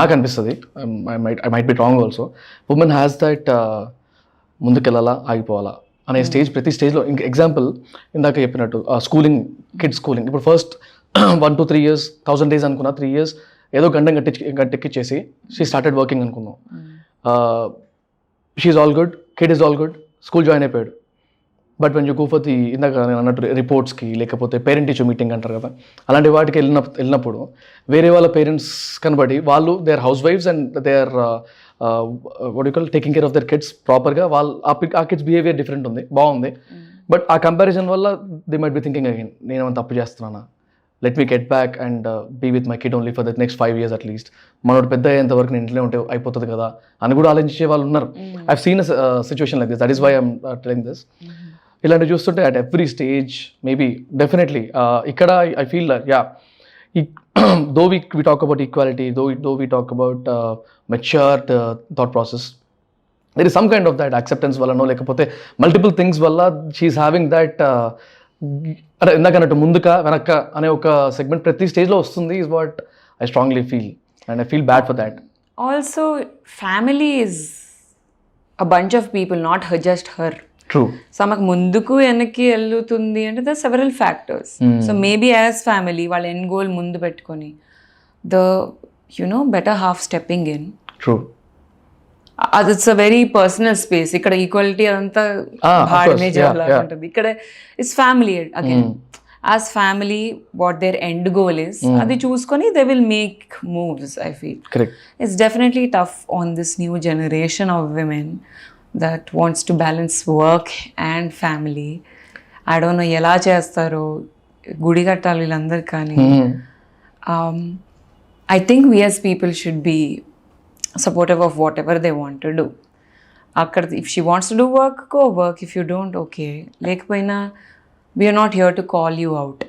నాకు అనిపిస్తుంది, I might be wrong also, woman has that ముందుకెళ్ళాలా ఆగిపోవాలా అనే stage, ప్రతి స్టేజ్లో. ఇంక example ఇందాక చెప్పినట్టు schooling, kids schooling, ఇప్పుడు first 1 to 3 years 1000 days అనుకున్నా, 3 years ఏదో గండం గట్టెక్కిచ్చేసి షీ స్టార్టెడ్ వర్కింగ్ అనుకున్నాం. She's all good, kid is all good, school join అయిపోయాడు. But when you go for the, ఇందాక నేను అన్నట్టు రిపోర్ట్స్కి లేకపోతే పేరెంట్ టీచర్ మీటింగ్ అంటారు కదా, అలాంటి వాటికి వెళ్ళినప్పుడు వేరే వాళ్ళ పేరెంట్స్ కనబడి, వాళ్ళు they are house wives and they are what you call taking care of their kids ప్రాపర్గా, వాళ్ళు ఆ కిడ్స్ బిహేవియర్ డిఫరెంట్ ఉంది, బాగుంది. బట్ ఆ కంపారిజన్ వల్ల they might be thinking again, నేనేమైనా తప్పు చేస్తున్నానా, let me get back and be with my kid only for the next 5 years at least, మనోడు పెద్ద అయ్యేంత వరకు నేను ఇంట్లో ఉంటే అయిపోతుంది కదా అని కూడా ఆలోచించే వాళ్ళు ఉన్నారు. I seen a situation like this, that is why I'm telling this. ఇలాంటివి చూస్తుంటే at every stage maybe definitely ఇక్కడ I feel ya, though we talk about equality, though we talk about mature thought process, there is some kind of that acceptance వల్ల, లేకపోతే multiple things వల్ల she is having that, అంటే ఇందాకన్నట్టు ముందుక వెనక్క అనే ఒక segment ప్రతి స్టేజ్లో వస్తుంది, is what I strongly feel and I feel bad for that. Also, family is a bunch of people, not her, just her. True. So ఆమెకు ముందుకు వెనక్కి వెళ్తుంది అంటే the several factors. So maybe as family వాళ్ళ end goal ముందు పెట్టుకొని the better half stepping in. True. అది it's a very personal space. ఇక్కడ ఈక్వాలిటీ అదంతా భాడమే చేయాలి ఉంటుంది. ఇక్కడ it's family again, as family what their end goal is, అది చూసుకొని they will make moves. I feel it's definitely tough on this new generation of women that wants to balance work and family. I don't know ఎలా చేస్తారో, గుడి కట్టాలి వీళ్ళందరూ. కానీ I think we as people should be supportive of whatever they want to do. అక్కడ if she wants to do work, go work. If you don't, okay. లేకపోయినా we are not here to call you out.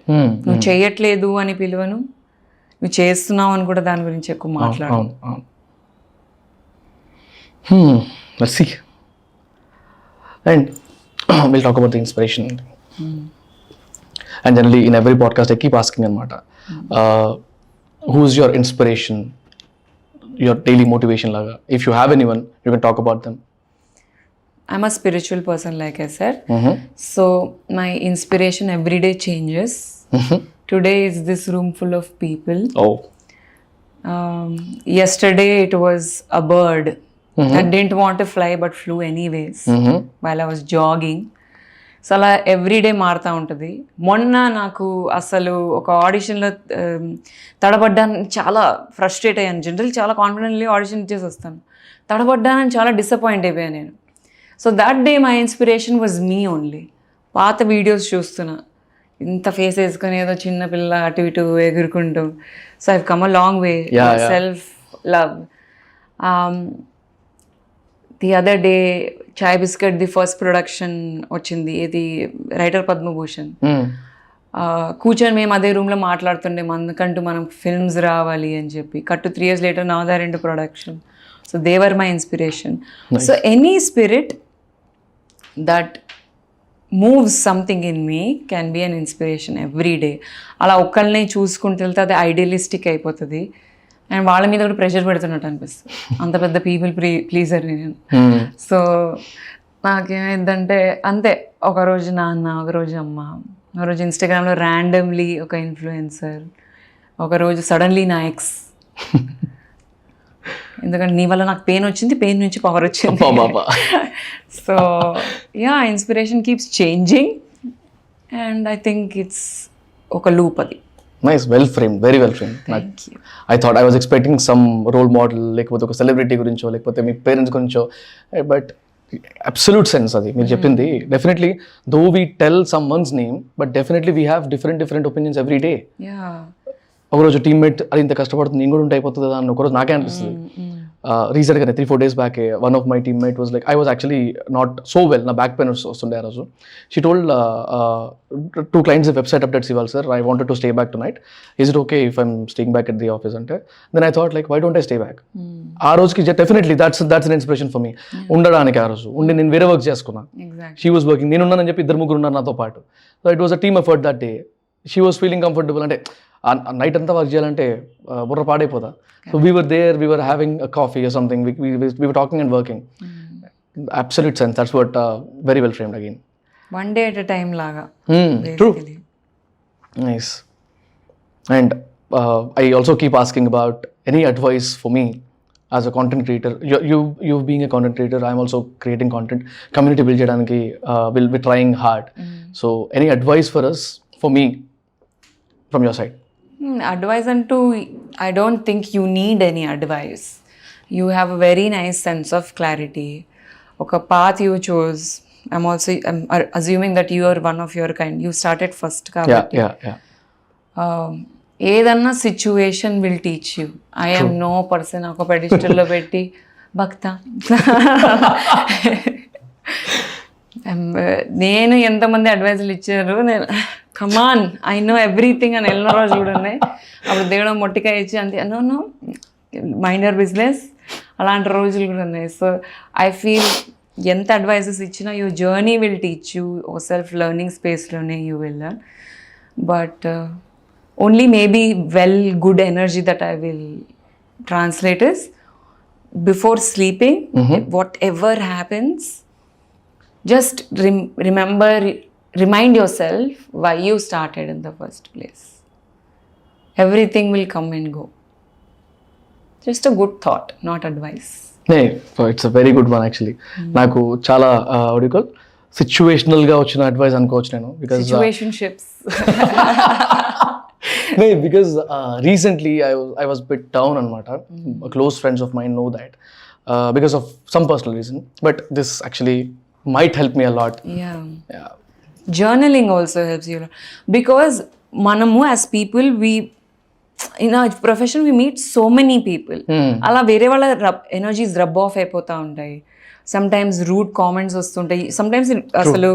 నువ్వు చేయట్లేదు అని పిలువను, నువ్వు చేస్తున్నావు అని కూడా దాని గురించి ఎక్కువ మాట్లాడు. Let's see. And we'll talk about the inspiration. And generally in every podcast I keep asking anamata, who's your inspiration, your daily motivation laga? If you have anyone, you can talk about them. I'm a spiritual person, like I said. So my inspiration every day changes. Today is this room full of people. Yesterday it was a bird that didn't want to fly but flew anyways while I was jogging. So అలా everyday మారుతూ ఉంటుంది. మొన్న నాకు అసలు ఒక ఆడిషన్లో తడబడ్డాను, చాలా frustrate అయ్యాను. General చాలా కాన్ఫిడెంట్లీ ఆడిషన్ ఇచ్చేసి వస్తాను, తడబడ్డానని చాలా డిసప్పాయింట్ అయిపోయాను నేను. So that day my inspiration was me only. పాత వీడియోస్ చూస్తున్నా, ఇంత ఫేస్ వేసుకొని ఏదో చిన్నపిల్ల అటు ఇటు ఎగురుకుంటూ. So I come a long way. Self love. The other day chai biscuit the first production వచ్చింది, ఇది రైటర్ పద్మభూషణ్. కూర్చొని మేము అదే రూమ్లో మాట్లాడుతుండే, అందుకంటూ మనం ఫిల్మ్స్ రావాలి అని చెప్పి. కట్టు 3 years later now they're into production. So they were my inspiration. So any spirit that moves something in me can be an inspiration every day. అలా ఒక్కళ్ళని చూసుకుంటూ వెళ్తే అది ఐడియలిస్టిక్ అయిపోతుంది అండ్ వాళ్ళ మీద కూడా ప్రెషర్ పెడుతున్నట్టు అనిపిస్తుంది. అంత పెద్ద పీపుల్ ప్లీజర్ నేను. సో నాకేమైందంటే అంతే, ఒకరోజు నాన్న, ఒకరోజు అమ్మ, ఒకరోజు ఇన్స్టాగ్రామ్లో ర్యాండమ్లీ ఒక ఇన్ఫ్లుయెన్సర్, ఒకరోజు సడన్లీ నా ఎక్స్. ఎందుకంటే నీ వల్ల నాకు పెయిన్ వచ్చింది, పెయిన్ నుంచి పవర్ వచ్చింది. So yeah, inspiration keeps changing and I think it's ఒక లూప్ అది. Nice, well framed, very well framed. I thought I was expecting some role model, లేకపోతే ఒక సెలబ్రిటీ గురించో, లేకపోతే మీ పేరెంట్స్ గురించో, బట్ అబ్సల్యూట్ సెన్స్ అది మీరు చెప్పింది. Definitely though we tell someone's name, but definitely we have different opinions every day. ఒకరోజు టీమ్మేట్ అది ఇంత కష్టపడుతుంది, నేను కూడా ఉంటే అయిపోతుంది కదా అని ఒకరోజు నాకే అనిపిస్తుంది. రీసెంట్గానే 3-4 days back one of my teammate was like, I was actually not so well, నా బ్యాక్ పెయిన్ వస్తుండే ఆ రోజు. She told 2 clients website updates ఇవ్వాలి sir, I wanted to stay back tonight, is it okay if I'm staying back at the office అంటే, then I thought like why don't I stay back. ఆ రోజుకి definitely that's an inspiration for me. ఉండడానికి ఆ రోజు ఉండి నేను వేరే work చేసుకున్నా, షీ వాజ్ వర్కింగ్, నేను ఉన్నానని చెప్పి 2-3 ఉన్నారు నాతో పాటు. So it was a team effort that day. She was feeling comfortable. అంటే నైట్ అంతా వర్క్ చేయాలంటే బుర్ర పాడైపోదా. So we were there, we were having a coffee or something, we were talking and working. Absolute sense, that's what very well framed again. One day at a time లాగా. True. Nice. And I also keep asking about any advice for me as a content creator. You being a content creator, I'm also creating content. Community build cheyadaniki will be trying hard. So any advice for us, for me, from your side? Advice antu, I don't think you need any advice. You have a very nice sense of clarity. Oka path you chose. I'm assuming that you are one of your kind. You started first kabatti. Yeah. ఏదన్నా situation will teach you. I am no person ఒక పెడిస్టల్లో పెట్టి భక్త. నేను ఎంతమంది అడ్వైజులు ఇచ్చారు, నేను come on I know everything అని వెళ్ళిన రోజు కూడా ఉన్నాయి. అప్పుడు దేవుడు మొట్టికాయ ఇచ్చి అంతే నో మైండ్ యువర్ బిజినెస్, అలాంటి రోజులు కూడా ఉన్నాయి. సో ఐ ఫీల్ ఎంత అడ్వైజెస్ ఇచ్చినా your journey will teach you. ఒక సెల్ఫ్ లెర్నింగ్ స్పేస్లోనే you will learn. But only maybe good energy that I will translate is before sleeping, whatever happens, just remind yourself why you started in the first place. Everything will come and go. Just a good thought, not advice. So it's a very good one actually. Naku chala what do you call situational ga vachina advice అనుకోవచ్చు నేను, because situationships. No, because recently I was a bit down anamata. Close friends of mine know that because of some personal reason, but this actually might help me a lot. Yeah. Journaling also helps you a lot, because manamu as people, we in our profession we meet so many people. Ala vere valla energies rub off అయిపోతా ఉంటాయి. Sometimes rude comments వస్తుంటాయి. Sometimes asalu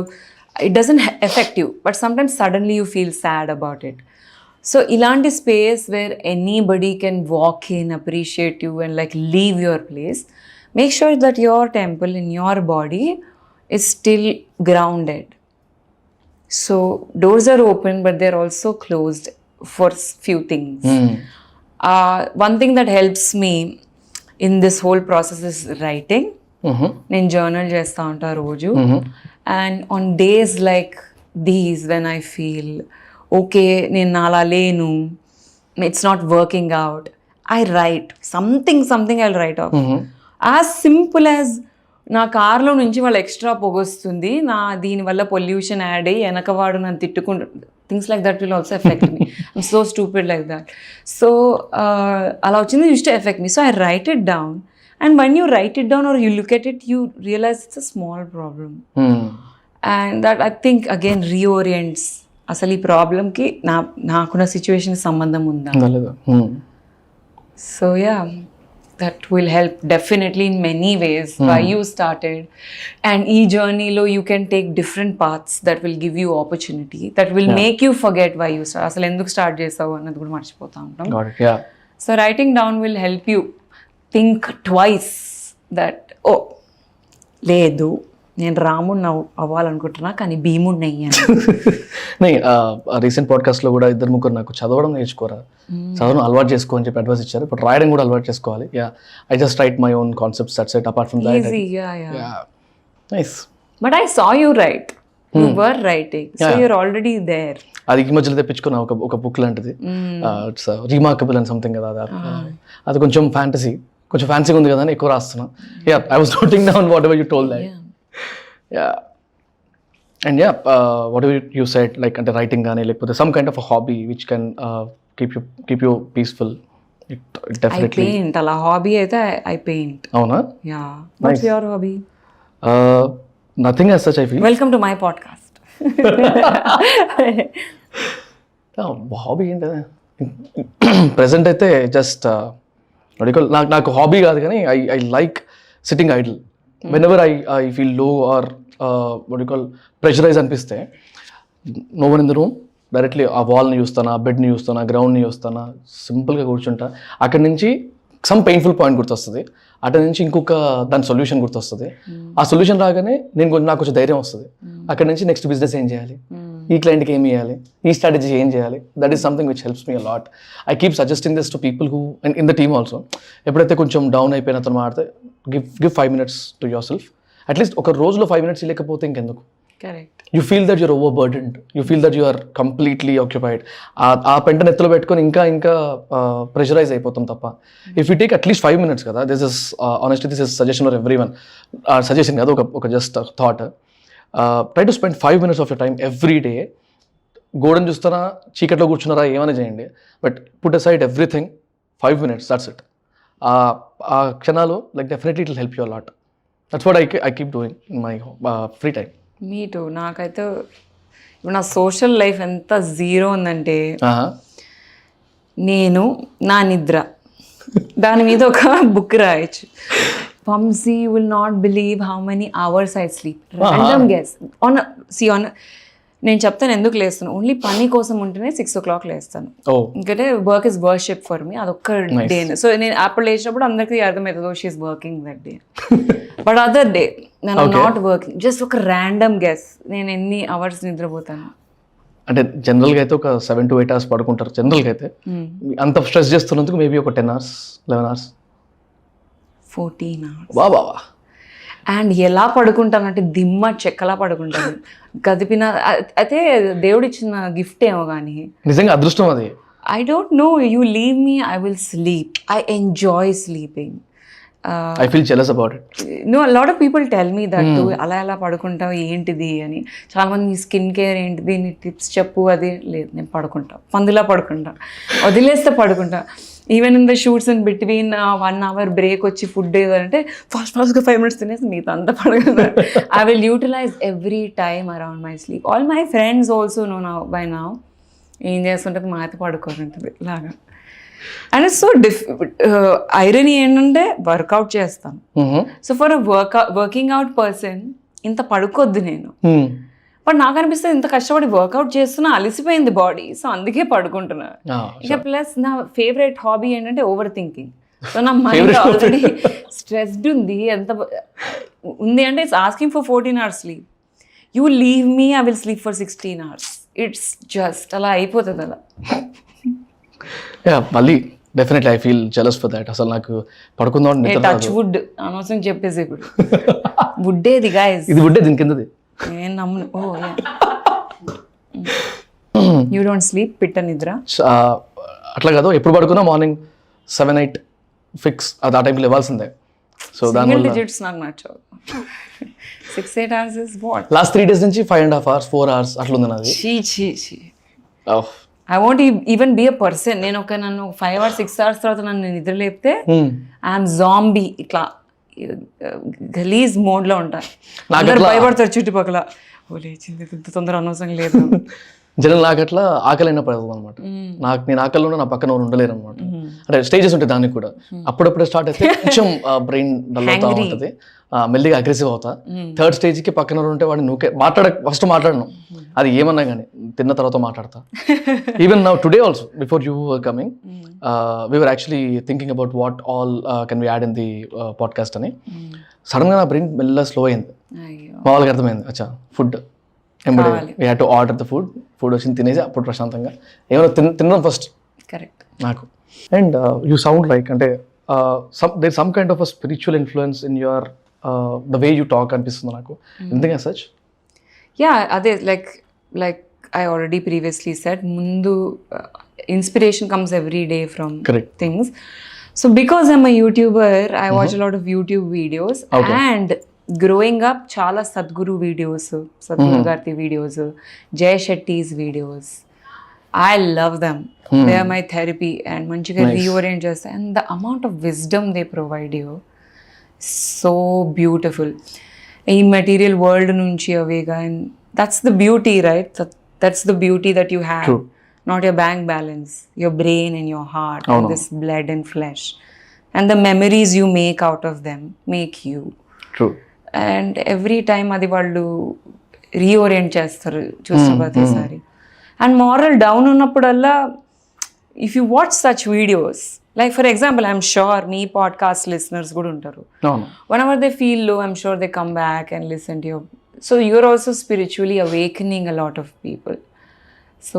it doesn't affect you, but sometimes suddenly you feel sad about it. So ilanti space where anybody can walk in, appreciate you and like leave your place, make sure that your temple in your body is still grounded. So doors are open but they're also closed for few things. One thing that helps me in this whole process is writing. నేను journal చేస్తా ఉంటా రోజు. And on days like these when I feel okay, నేను అలా లేను, it's not working out, I write something I right of. As simple as నా కార్లో నుంచి వాళ్ళు ఎక్స్ట్రా పొగొస్తుంది, దీనివల్ల పొల్యూషన్ యాడ్ అయ్యి వెనకవాడు నన్ను తిట్టుకుంటు, things like that will also effect me. I'm so stupid like that. So అలా వచ్చింది use to effect me. So I write it down, and when you write it down or you look at it, you realize it's a small problem. And that I think again reorients అసలు ఈ ప్రాబ్లంకి నాకున్న situation సంబంధం ఉందా. So ya, that will help definitely in many ways why you started. And ఈ జర్నీలో you can take different paths that will give you opportunity, that will make you forget why you start, అసలు ఎందుకు start చేసావు అన్నది కూడా మర్చిపోతా ఉంటాం. So writing down will help you think twice that ఓ లేదు నేను రాముడిని అవ్వాలనుకుంటున్నా కానీ భీముడిని అయ్యాను. రీసెంట్ పాడ్కాస్ట్లో కూడా ఇద్దరు ముగ్గురు నాకు చదవడం నేర్చుకోరా, చదవడం అలవాటు చేసుకో అని చెప్పి అడ్వైస్ ఇచ్చారు. బట్ రాయడం కూడా అలవాటు చేసుకోవాలి. I just write my own concepts that's it. Apart from that nice. But I saw you write, you were writing, so you're already there. అది ఈ మధ్యలో తెప్పించుకున్న ఒక బుక్ లాంటిది, ఇట్స్ రిమార్కబుల్ అండ్ సంథింగ్ కదా. అది కొంచెం ఫ్యాంటసీ, కొంచెం ఫ్యాన్సీగా ఉంది కదా అని ఎక్కువ రాస్తున్నా. I was noting down what ever you told that. And whatever you said, like అంటే రైటింగ్ కానీ లేకపోతే some kind of a hobby which can keep you peaceful, it definitely. I paint. అలా హాబీ అయితే I paint. అవునా? Yeah. What's your hobby? Nothing as such, I feel. Welcome to my podcast. Hobby ఏంటి present అయితే just నాకు hobby కాదు కానీ I like sitting idle whenever I feel low or pressurize అనిపిస్తే, no one in the room, directly ఆ వాల్ని చూస్తానా, బెడ్ని చూస్తానా, గ్రౌండ్ని చూస్తానా, సింపుల్గా కూర్చుంటా. అక్కడి నుంచి సమ్ పెయిన్ఫుల్ పాయింట్ గుర్తొస్తుంది, అక్కడి నుంచి ఇంకొక దాని సొల్యూషన్ గుర్తొస్తుంది. ఆ సొల్యూషన్ రాగానే నాకు కొంచెం ధైర్యం వస్తుంది. అక్కడి నుంచి నెక్స్ట్ బిజినెస్ ఏం చేయాలి, ఈ క్లయింట్కి ఏం చేయాలి, ఈ స్ట్రాటజీ ఏం చేయాలి. That is something which helps me a lot. I keep suggesting this to people who and in the team also. ఎప్పుడైతే కొంచెం డౌన్ అయిపోయిన అతను మాడితే give 5 minutes to yourself. At least ఒక రోజులో 5 minutes లేకపోతే ఇంకెందుకు. Correct. You feel that you're overburdened, you feel that you are completely occupied. ఆ పెంటను ఎత్తులో పెట్టుకొని ఇంకా ప్రెషరైజ్ అయిపోతాం తప్ప. If you take at least 5 minutes కదా, this is honestly this is suggestion for every one. Suggestion కాదు, ఒక just thought. Try to spend 5 minutes of your time every day. గోడను చూస్తారా, చీకట్లో కూర్చున్నారా, ఏమైనా చేయండి, but put aside everything. 5 minutes, that's it. ఆ క్షణాలు like definitely it will help you a lot. That's what I keep doing in my free time. Me two. నాకైతే ఇప్పుడు నా సోషల్ లైఫ్ ఎంత జీరో ఉందంటే, నేను నా నిద్ర దాని మీద ఒక బుక్ రాయొచ్చు. Pumsy, you will not believe how many hours I sleep. Random guess. నేను చెప్తాను ఎందుకు లేస్తాను. ఓన్లీ పని కోసం ఉంటేనే 6 o'clock లేస్తాను. ఎందుకంటే work is worship for me. అదొక్క డే. సో నేను అప్పుడు లేచినప్పుడు అందరికీ అర్థమవుతుంది she's working that day. But other day నేను నాట్ వర్కింగ్. జస్ట్ ఒక ర్యాండమ్ గెస్, నేను ఎన్ని అవర్స్ నిద్రపోతాను అంటే జనరల్గా అయితే ఒక 7 to 8 hours పడుకుంటారు జనరల్గా అయితే. అంత స్ట్రెస్ చేస్తున్నందుకు మేబీ ఒక 10 hours 11 hours 14 hours. Baba. And ఎలా పడుకుంటానంటే దిమ్మ చెక్కలా పడుకుంటాను. గదిపిన అయితే దేవుడు ఇచ్చిన గిఫ్ట్ ఏమో కానీ నిజంగా అదృష్టం అది. I don't no, you leave me, I will sleep. I enjoy sleeping. I feel jealous about it. No, a lot of people tell me that too. అలా ఎలా పడుకుంటావు ఏంటిది అని. చాలా మంది స్కిన్ కేర్ ఏంటిది, నీ టిప్స్ చెప్పు. అది లేదు, నేను పడుకుంటా, పందిలా పడుకుంటా, వదిలేస్తే పడుకుంటా. Even in the shoots and between 1 hour break వచ్చి ఫుడ్ ఏదంటే ఫాస్ట్గా 5 minutes తినేసి మిగతా అంతా పడుకుంటా. I will utilize every time around my sleep. All my friends also know now by now ఏం చేస్తుంటుంది, మా అయితే పడుకోనుంటుంది లాగా. అండ్ సో ఐరనీ ఏంటంటే వర్కౌట్ చేస్తాను. So for working out person ఇంత పడుకోద్దు నేను. బట్ నాకు అనిపిస్తుంది ఇంత కష్టపడి వర్కౌట్ చేస్తున్నా అలసిపోయింది బాడీ, సో అందుకే పడుకుంటున్నా. ఇక ప్లస్ నా ఫేవరెట్ హాబీ ఏంటంటే ఓవర్ థింకింగ్. సో నా మైండ్ ఆల్రెడీ స్ట్రెస్డ్ ఉంది, ఎంత ఉంది అంటే it's asking for 14 hours sleep. You leave me, I will sleep for 16 hours. It's just అలా అయిపోతుంది అలా. మళ్ళీ definitely I feel jealous for that. అసలు నాకు పడుకుందాం టచ్ వుడ్ అనవసరం చెప్పేసి ఇప్పుడు వుడ్డేది గాయస్, ఇది వుడ్డే, దీని కిందది. నేను నమ్మను. ఓ యా, యూ డోంట్ స్లీప్, పిట్ట నిద్ర. అట్లా కాదు, ఎప్పుడు పడుకున్నా మార్నింగ్ 7-8 ఫిక్స్, అది ఆ టైంలో ఇవ్వాల్సిందే. సో సింగిల్ డిజిట్స్ నాకు నచ్చవు. 6-8 hours is what? Last 3 days నుంచి 5.5 hours 4 hours అట్లా ఉంది నాది. I want even be a person. నేను నన్ను 5 hours 6 hours తర్వాత నన్ను నిద్ర లేపితే ఐఎమ్ జాంబీ, ఇట్లా గలీజ్ మోడ్ లో ఉంటా. అందరు భయపడతారు చుట్టుపక్కల, ఓ లేచింది ఇంత తొందర అనవసరం లేదు. జనరల్ నాకు అట్లా ఆకలి అయినప్పుడు అనమాట. నేను ఆకలిలో నా పక్కన ఉండలేరు అనమాట. అంటే స్టేజెస్ ఉంటాయి దానికి కూడా. అప్పుడప్పుడే స్టార్ట్ అయితే కొంచెం బ్రెయిన్ డల్ అవుతా ఉంటుంది. మెల్లిగా అగ్రెసివ్ అవుతా. థర్డ్ స్టేజ్కి పక్కన ఉంటే వాడిని నువ్వు ఫస్ట్ మాట్లాడను, అది ఏమన్నా కానీ తిన్న తర్వాత మాట్లాడతా. Even now today also before you were coming we were actually thinking about what all can we add in the podcast అని. సడన్గా నా బ్రెయిన్ మెల్ల స్లో అయింది. మా వాళ్ళకి అర్థమైంది, అచ్చా ఫుడ్ ఎంబడే we had to order the food వచ్చింది తినేసి అప్పుడు ప్రశాంతంగా ఏమైనా తినడం ఫస్ట్ కరెక్ట్ నాకు. అండ్ యూ సౌండ్ లైక్ అంటే there some kind of a spiritual influence in your the way you talk అనిపిస్తుంది నాకు. ఎందుకంటే సచ్ అదే like I already previously said, mundu inspiration comes every day from things. So because I'm a YouTuber, I watch a lot of YouTube videos. And growing up, chala Sadhguru videos, Sadhguru Garthi videos, Jay Shetty's videos. I love them. They are my therapy and manchiga reorient just, and the amount of wisdom they provide you, so beautiful. In material world nunchi avega, and that's the beauty, right? That's the beauty that you have. True. Not your bank balance, your brain and your heart, and this blood and flesh. And the memories you make out of them make you. True. And every time adi vallu reorient chestaru chusta pratisari. And moral down unnappudalla, if you watch such videos, like for example, I'm sure me podcast listeners good untaru. Whenever they feel low, I'm sure they come back and listen to your. So you're also spiritually awakening a lot of people. So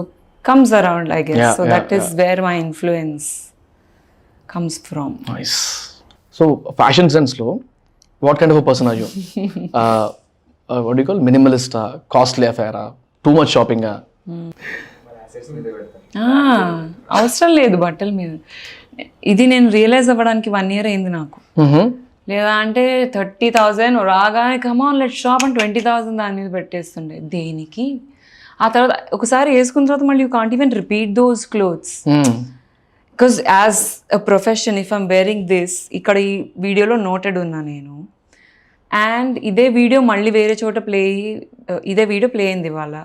comes around, I guess. So that is where my influence comes from. Nice. So fashion sense lo, what kind of a person are you? What do you call minimalist? Costly affair? Too much shopping? అవసరం లేదు బట్టల మీద. ఇది నేను realise అవ్వడానికి 1 year అయింది నాకు. లేదా అంటే 30,000 రాగానే కమాన్ లెట్ షాప్ అని 20,000 దాని మీద పెట్టేస్తుండే. దేనికి? ఆ తర్వాత ఒకసారి వేసుకున్న తర్వాత మళ్ళీ you can't even repeat those clothes. Because as a profession if I'm wearing this, ఇక్కడ ఈ వీడియోలో నోటెడ్ ఉన్నా నేను, అండ్ ఇదే వీడియో మళ్ళీ వేరే చోట ఇదే వీడియో ప్లే అయింది ఇవాళ,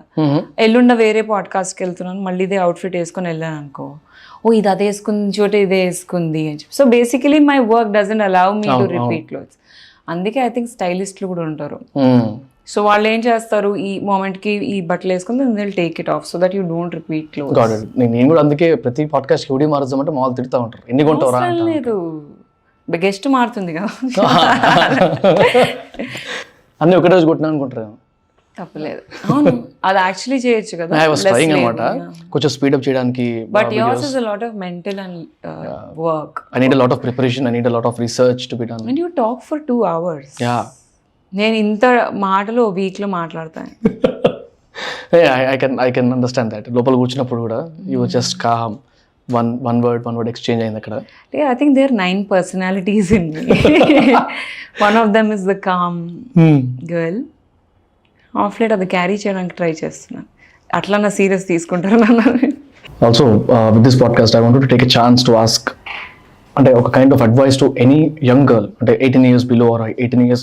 ఎల్లుండ వేరే పాడ్కాస్ట్కి వెళ్తున్నాను, మళ్ళీ ఇదే అవుట్ఫిట్ వేసుకొని వెళ్ళాను అనుకో, ఓ ఇది అదే వేసుకున్న చోట ఇదే వేసుకుంది అని చెప్పి. So basically my work doesn't allow me to repeat clothes. అందుకే ఐ థింక్ స్టైలిస్టులు కూడా ఉంటారు. సో వాళ్ళు ఏం చేస్తారు, ఈ మూమెంట్కి ఈ బట్టలు వేసుకుని they will take it of so that you don't repeat clothes. నేను కూడా అందుకే ప్రతి పాడ్కాస్ట్ వీడియో మారుద్దామంటే మామూలు తిడుతూ ఉంటారు, ఎన్ని కొంటారా లేదు, గెస్ట్ మారుతుంది కదా, అన్ని ఒకే రోజు కొట్టినా అనుకుంటారు. తప్పలేదు, అవును, అది యాక్చువల్లీ చేయొచ్చు కదా. ఐ వాస్ ట్రైయింగ్ అన్నమాట కొంచెం స్పీడ్ అప్ చేయడానికి. But yours is a lot of mental and work. I need a lot of preparation, I need a lot of research to be done. And you talk for 2 hours. Yeah. నేను ఇంత మాటలు week లో మాట్లాడతాను. I can understand that. లోపల కూర్చున్నప్పుడు కూడా you were just calm. One word exchange అయింది అక్కడ. I think there are 9 personalities in me. One of them is the calm girl. Of light అది క్యారీ చేయడానికి ట్రై చేస్తున్నాను. అట్లా నా సీరియస్ తీసుకుంటారు నన్ను. Also with this podcast I wanted to take a chance to ask, అంటే ఒక kind of advice to any young girl, అంటే 18 years బిలో ఆర్ 18 years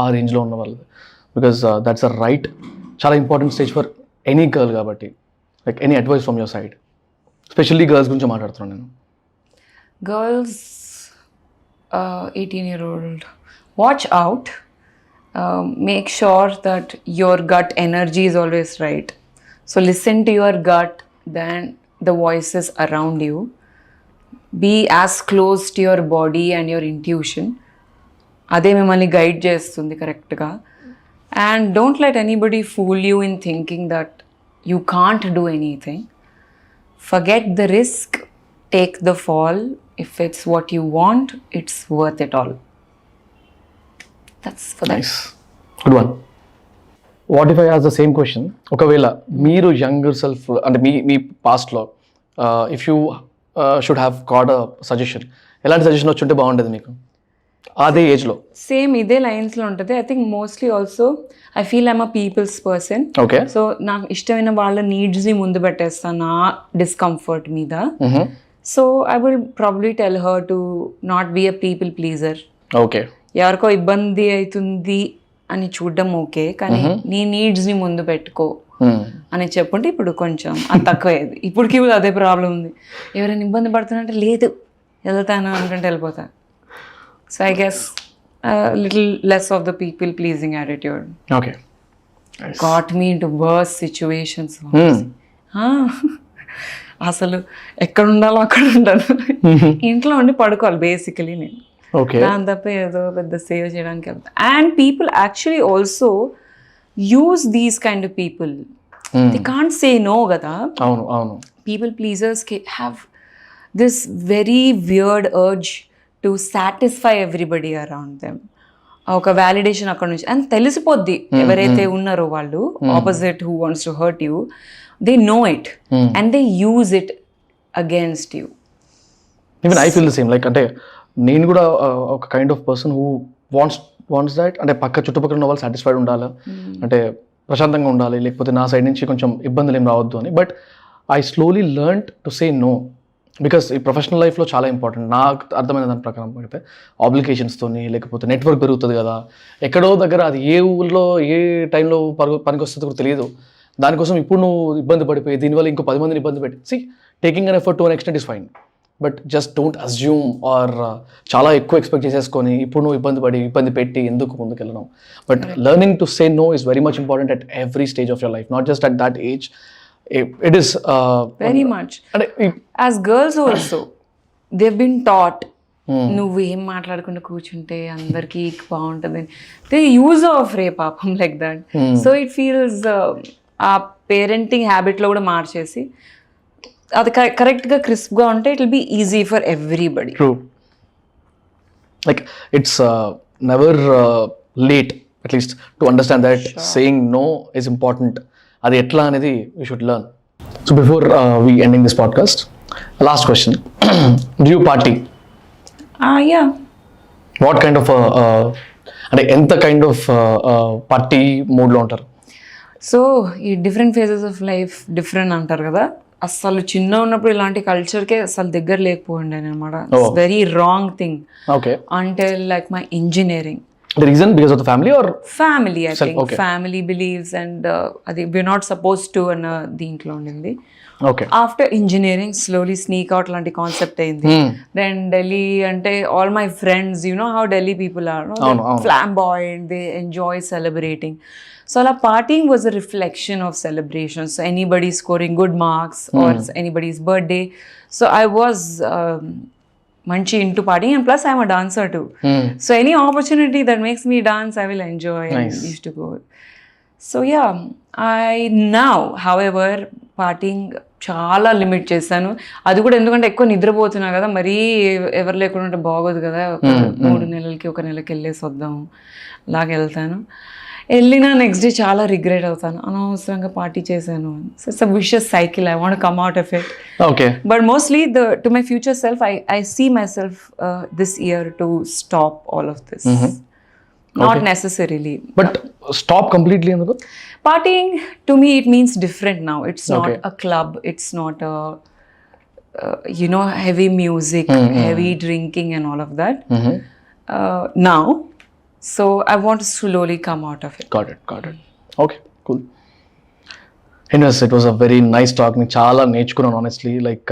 ఆ రేంజ్లో ఉన్న వాళ్ళు, బికాస్ దట్స్ అ రైట్, చాలా important stage for any girl కాబట్టి, like any advice from your side, specially girls గురించి మాట్లాడుతున్నాను నేను. Girls 18-year-old, watch out. Make sure that your gut energy is always right. So listen to your gut than the voices around you. Be as close to your body and your intuition. Ade mimmalni guide chestundi correct ga. And don't let anybody fool you in thinking that you can't do anything. Forget the risk, take the fall. If it's what you want, it's worth it all. That's for nice. Good one. What if I ask the same question? ఒకవేళ మీరు younger self అంటే మీ పాస్ట్లో if you should have got a suggestion, ఎలాంటి suggestion వచ్చి ఉంటే బాగుండేది మీకు అదే ఏజ్లో? సేమ్ ఇదే లైన్స్లో ఉంటుంది. I think mostly also I feel I'm a people's person. Okay. So నాకు ఇష్టమైన వాళ్ళ నీడ్స్ని ముందు పెట్టేస్తాను నా డిస్కంఫర్ట్ మీద. So I will probably tell her to not be a people pleaser. Okay. ఎవరికో ఇబ్బంది అవుతుంది అని చూడడం ఓకే, కానీ నీ నీడ్స్ని ముందు పెట్టుకో అని చెప్పుంటే ఇప్పుడు కొంచెం అది తక్కువయ్యేది. ఇప్పటికి అదే ప్రాబ్లం ఉంది. ఎవరైనా ఇబ్బంది పడుతున్నంటే లేదు వెళ్తాను అనుకుంటే వెళ్ళిపోతాను. So I guess little less of the people pleasing attitude okay got me into worse situations. అసలు ఎక్కడ ఉండాలో అక్కడ ఉంటాను. ఇంట్లో ఉండి పడుకోవాలి బేసికలీ నేను. ఓకే దాని తప్ప ఏదో పెద్ద సేవ్ చేయడానికి వెళ్తా. And people actually also use these kind of people. They can't say no కదా. అవును అవును. People pleasers have this very weird urge to satisfy everybody around them. ఒక వ్యాలిడేషన్ అక్కడ నుంచి అండ్ తెలిసిపోద్ది ఎవరైతే ఉన్నారో వాళ్ళు opposite who wants to hurt you, they know it and they use it against you. Even I feel the same. Like అంటే నేను కూడా ఒక kind of person who wants that. అంటే పక్క చుట్టుపక్కల ఉన్న వాళ్ళు సాటిస్ఫైడ్ ఉండాలి, అంటే ప్రశాంతంగా ఉండాలి, లేకపోతే నా సైడ్ నుంచి కొంచెం ఇబ్బందులు ఏం రావద్దు అని. But I slowly learn to say no, because ఈ ప్రొఫెషనల్ లైఫ్లో చాలా ఇంపార్టెంట్. నాకు అర్థమైన దాని ప్రకారం అయితే ఆబ్లికేషన్స్తోని లేకపోతే నెట్వర్క్ పెరుగుతుంది కదా, ఎక్కడో దగ్గర అది ఏ ఊళ్ళో ఏ టైంలో పనికి వస్తుందో కూడా తెలియదు. దానికోసం ఇప్పుడు నువ్వు ఇబ్బంది పడిపోయి దీనివల్ల ఇంకో 10 మందిని ఇబ్బంది పెట్టి taking an effort to an extent is fine, but just don't assume or చాలా ఎక్కువ ఎక్స్పెక్ట్ చేసేసుకొని ఇప్పుడు నువ్వు ఇబ్బంది పెట్టి ఎందుకు ముందుకు వెళ్ళడం. But learning to say no is very much important at every stage of your life, not just at that age. It is very much. As girls also, they've been taught నువ్వు ఏం మాట్లాడకుండా కూర్చుంటే అందరికీ బాగుంటుంది. దే యూజ్ ఆఫ్ రే పాపం like that. So it feels ఆ parenting హ్యాబిట్లో కూడా మార్చేసి అది కరెక్ట్గా క్రిస్ప్గా ఉంటే it will be easy for everybody. True. Like it's never late at least to understand that saying no is important. అది ఎట్లా అనేది we should learn. So before we ending this podcast, last question. Do you party? Yeah. What kind of అంటే ఎంత kind of party మూడ్లో ఉంటారు? So ఈ different phases of life different అంటారు కదా. అసలు చిన్న ఉన్నప్పుడు ఇలాంటి కల్చర్కే అసలు దగ్గర లేకపోయింది అనమాట. Very wrong thing. Okay. Until like my engineering. The reason because of the family or family? I think okay. Family beliefs and adi we're not supposed to ana deentlo undindi. Okay. After engineering slowly sneak out lanti concept ayindi. Then Delhi ante all my friends, you know how Delhi people are, no? Flamboyant, they enjoy celebrating. So la partying was a reflection of celebration. So anybody scoring good marks or anybody's birthday. So I was manchi into partying, and plus I'm a dancer too. So any opportunity that makes me dance, I will enjoy. Nice. And used to go. So yeah, I now however partying చాలా limit చేశాను. అది కూడా ఎందుకంటే ఎక్కువ నిద్రపోతున్నా కదా, మరీ ఎవరు లేకుండా ఉంటే బాగోదు కదా. 3 నెలలకి 1 నెలకి వెళ్ళేసి వద్దాం లాగా వెళ్తాను. వెళ్ళినా నెక్స్ట్ డే చాలా రిగ్రెట్ అవుతాను, అనవసరంగా పార్టీ చేశాను. So it's a vicious cycle. I want come out of it. Okay. But mostly to my future self I see my self this year to stop all of this. Not necessarily. But stop completely ఎందుకు? Partying to me it means different now. It's not a club. It's not a heavy music, heavy drinking and all of that. Now, so I want to slowly come out of it. Got it. Okay, cool. Anyways, it was a very nice talk. నేను చాలా నేర్చుకున్నాను honestly. Like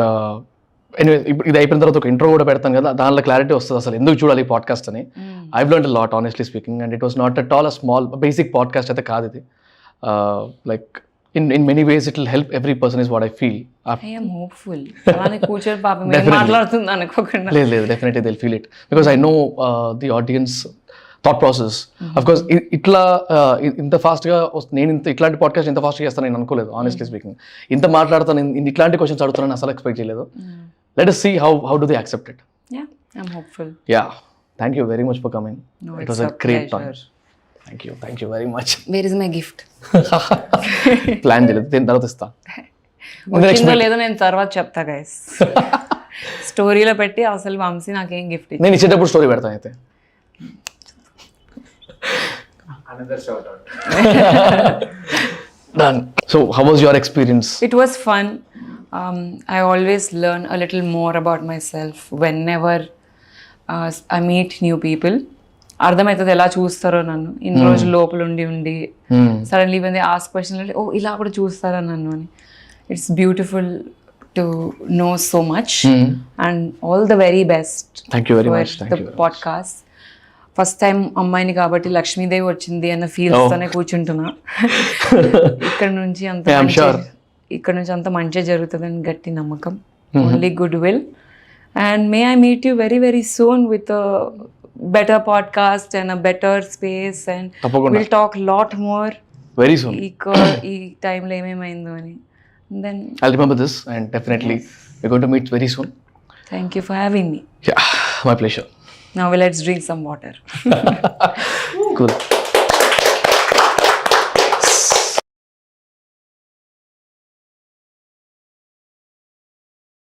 anyway ఇది అయిపోయిన తర్వాత ఒక intro కూడా పెడతాను కదా, దానిలో క్లారిటీ వస్తుంది అసలు ఎందుకు చూడాలి ఈ పాడ్కాస్ట్ అని. I've learned a lot honestly speaking, and it was not at all a small basic podcast అయితే కాదు ఇది. Like in many ways it will help every person is what I feel. I am hopeful. అలానే కూర్చొని పాపం మాట్లాడుతుంది అనుకోకుండా. లేదు definitely they feel it because I know the audience thought process. Of course ఇట్లా ఇంత ఫాస్ట్గా నేను ఇట్లాంటి పాడ్కాస్ట్ ఇంత ఫాస్ట్గా చేస్తాను నేను అనుకోలేదు ఆనెస్ట్లీ స్పీకింగ్. ఇంత మాట్లాడతాను, ఇట్లాంటి క్వశ్చన్స్ అడుగుతానని అసలు ఎక్స్పెక్ట్ చేయలేదు. Let us see how do they accept it. Yeah, I'm hopeful. Yeah, thank you very much for coming. No, it was a great pleasure. Time. Thank you very much. Where is my gift? Plan చేయలేదు, దీని తర్వాత ఇస్తా. వచ్చిందో లేదో నేను తర్వాత చెప్తా guys. స్టోరీలో పెట్టి అసలు వంశీ నాకేం గిఫ్ట్ ఇచ్చి. నేను ఇచ్చేటప్పుడు స్టోరీ పెడతాను అయితే. Another shout out. Done. So how was your experience? It was fun. I always learn a little more about myself whenever I meet new people. అర్థమవుతుంది ఎలా చూస్తారో నన్ను. ఇన్ని రోజులు లోపల ఉండి suddenly when they ask questions like ఓ ఇలా కూడా చూస్తారా నన్ను అని. It's beautiful to know so much and all the very best. Thank you very much. Thank you. Podcast. First time అమ్మాయిని కాబట్టి లక్ష్మీదేవి వచ్చింది అన్న ఫీల్స్ తోనే కూర్చుంటున్నా. ఇక్కడ నుంచి అంత Yeah, I'm sure. ఇక్కడ నుంచి అంత మంచిగా జరుగుతుందని గట్టి నమ్మకం. Only good will and may I meet you very very soon with better podcast and a better space and తప్పకుండా. we'll talk lot more very soon. ఈ టైంలో ఏమేమైందో అని. Then I'll remember this and definitely we're going to meet very soon. thank you for having me. Yeah, my pleasure. Now let's drink some water. Cool.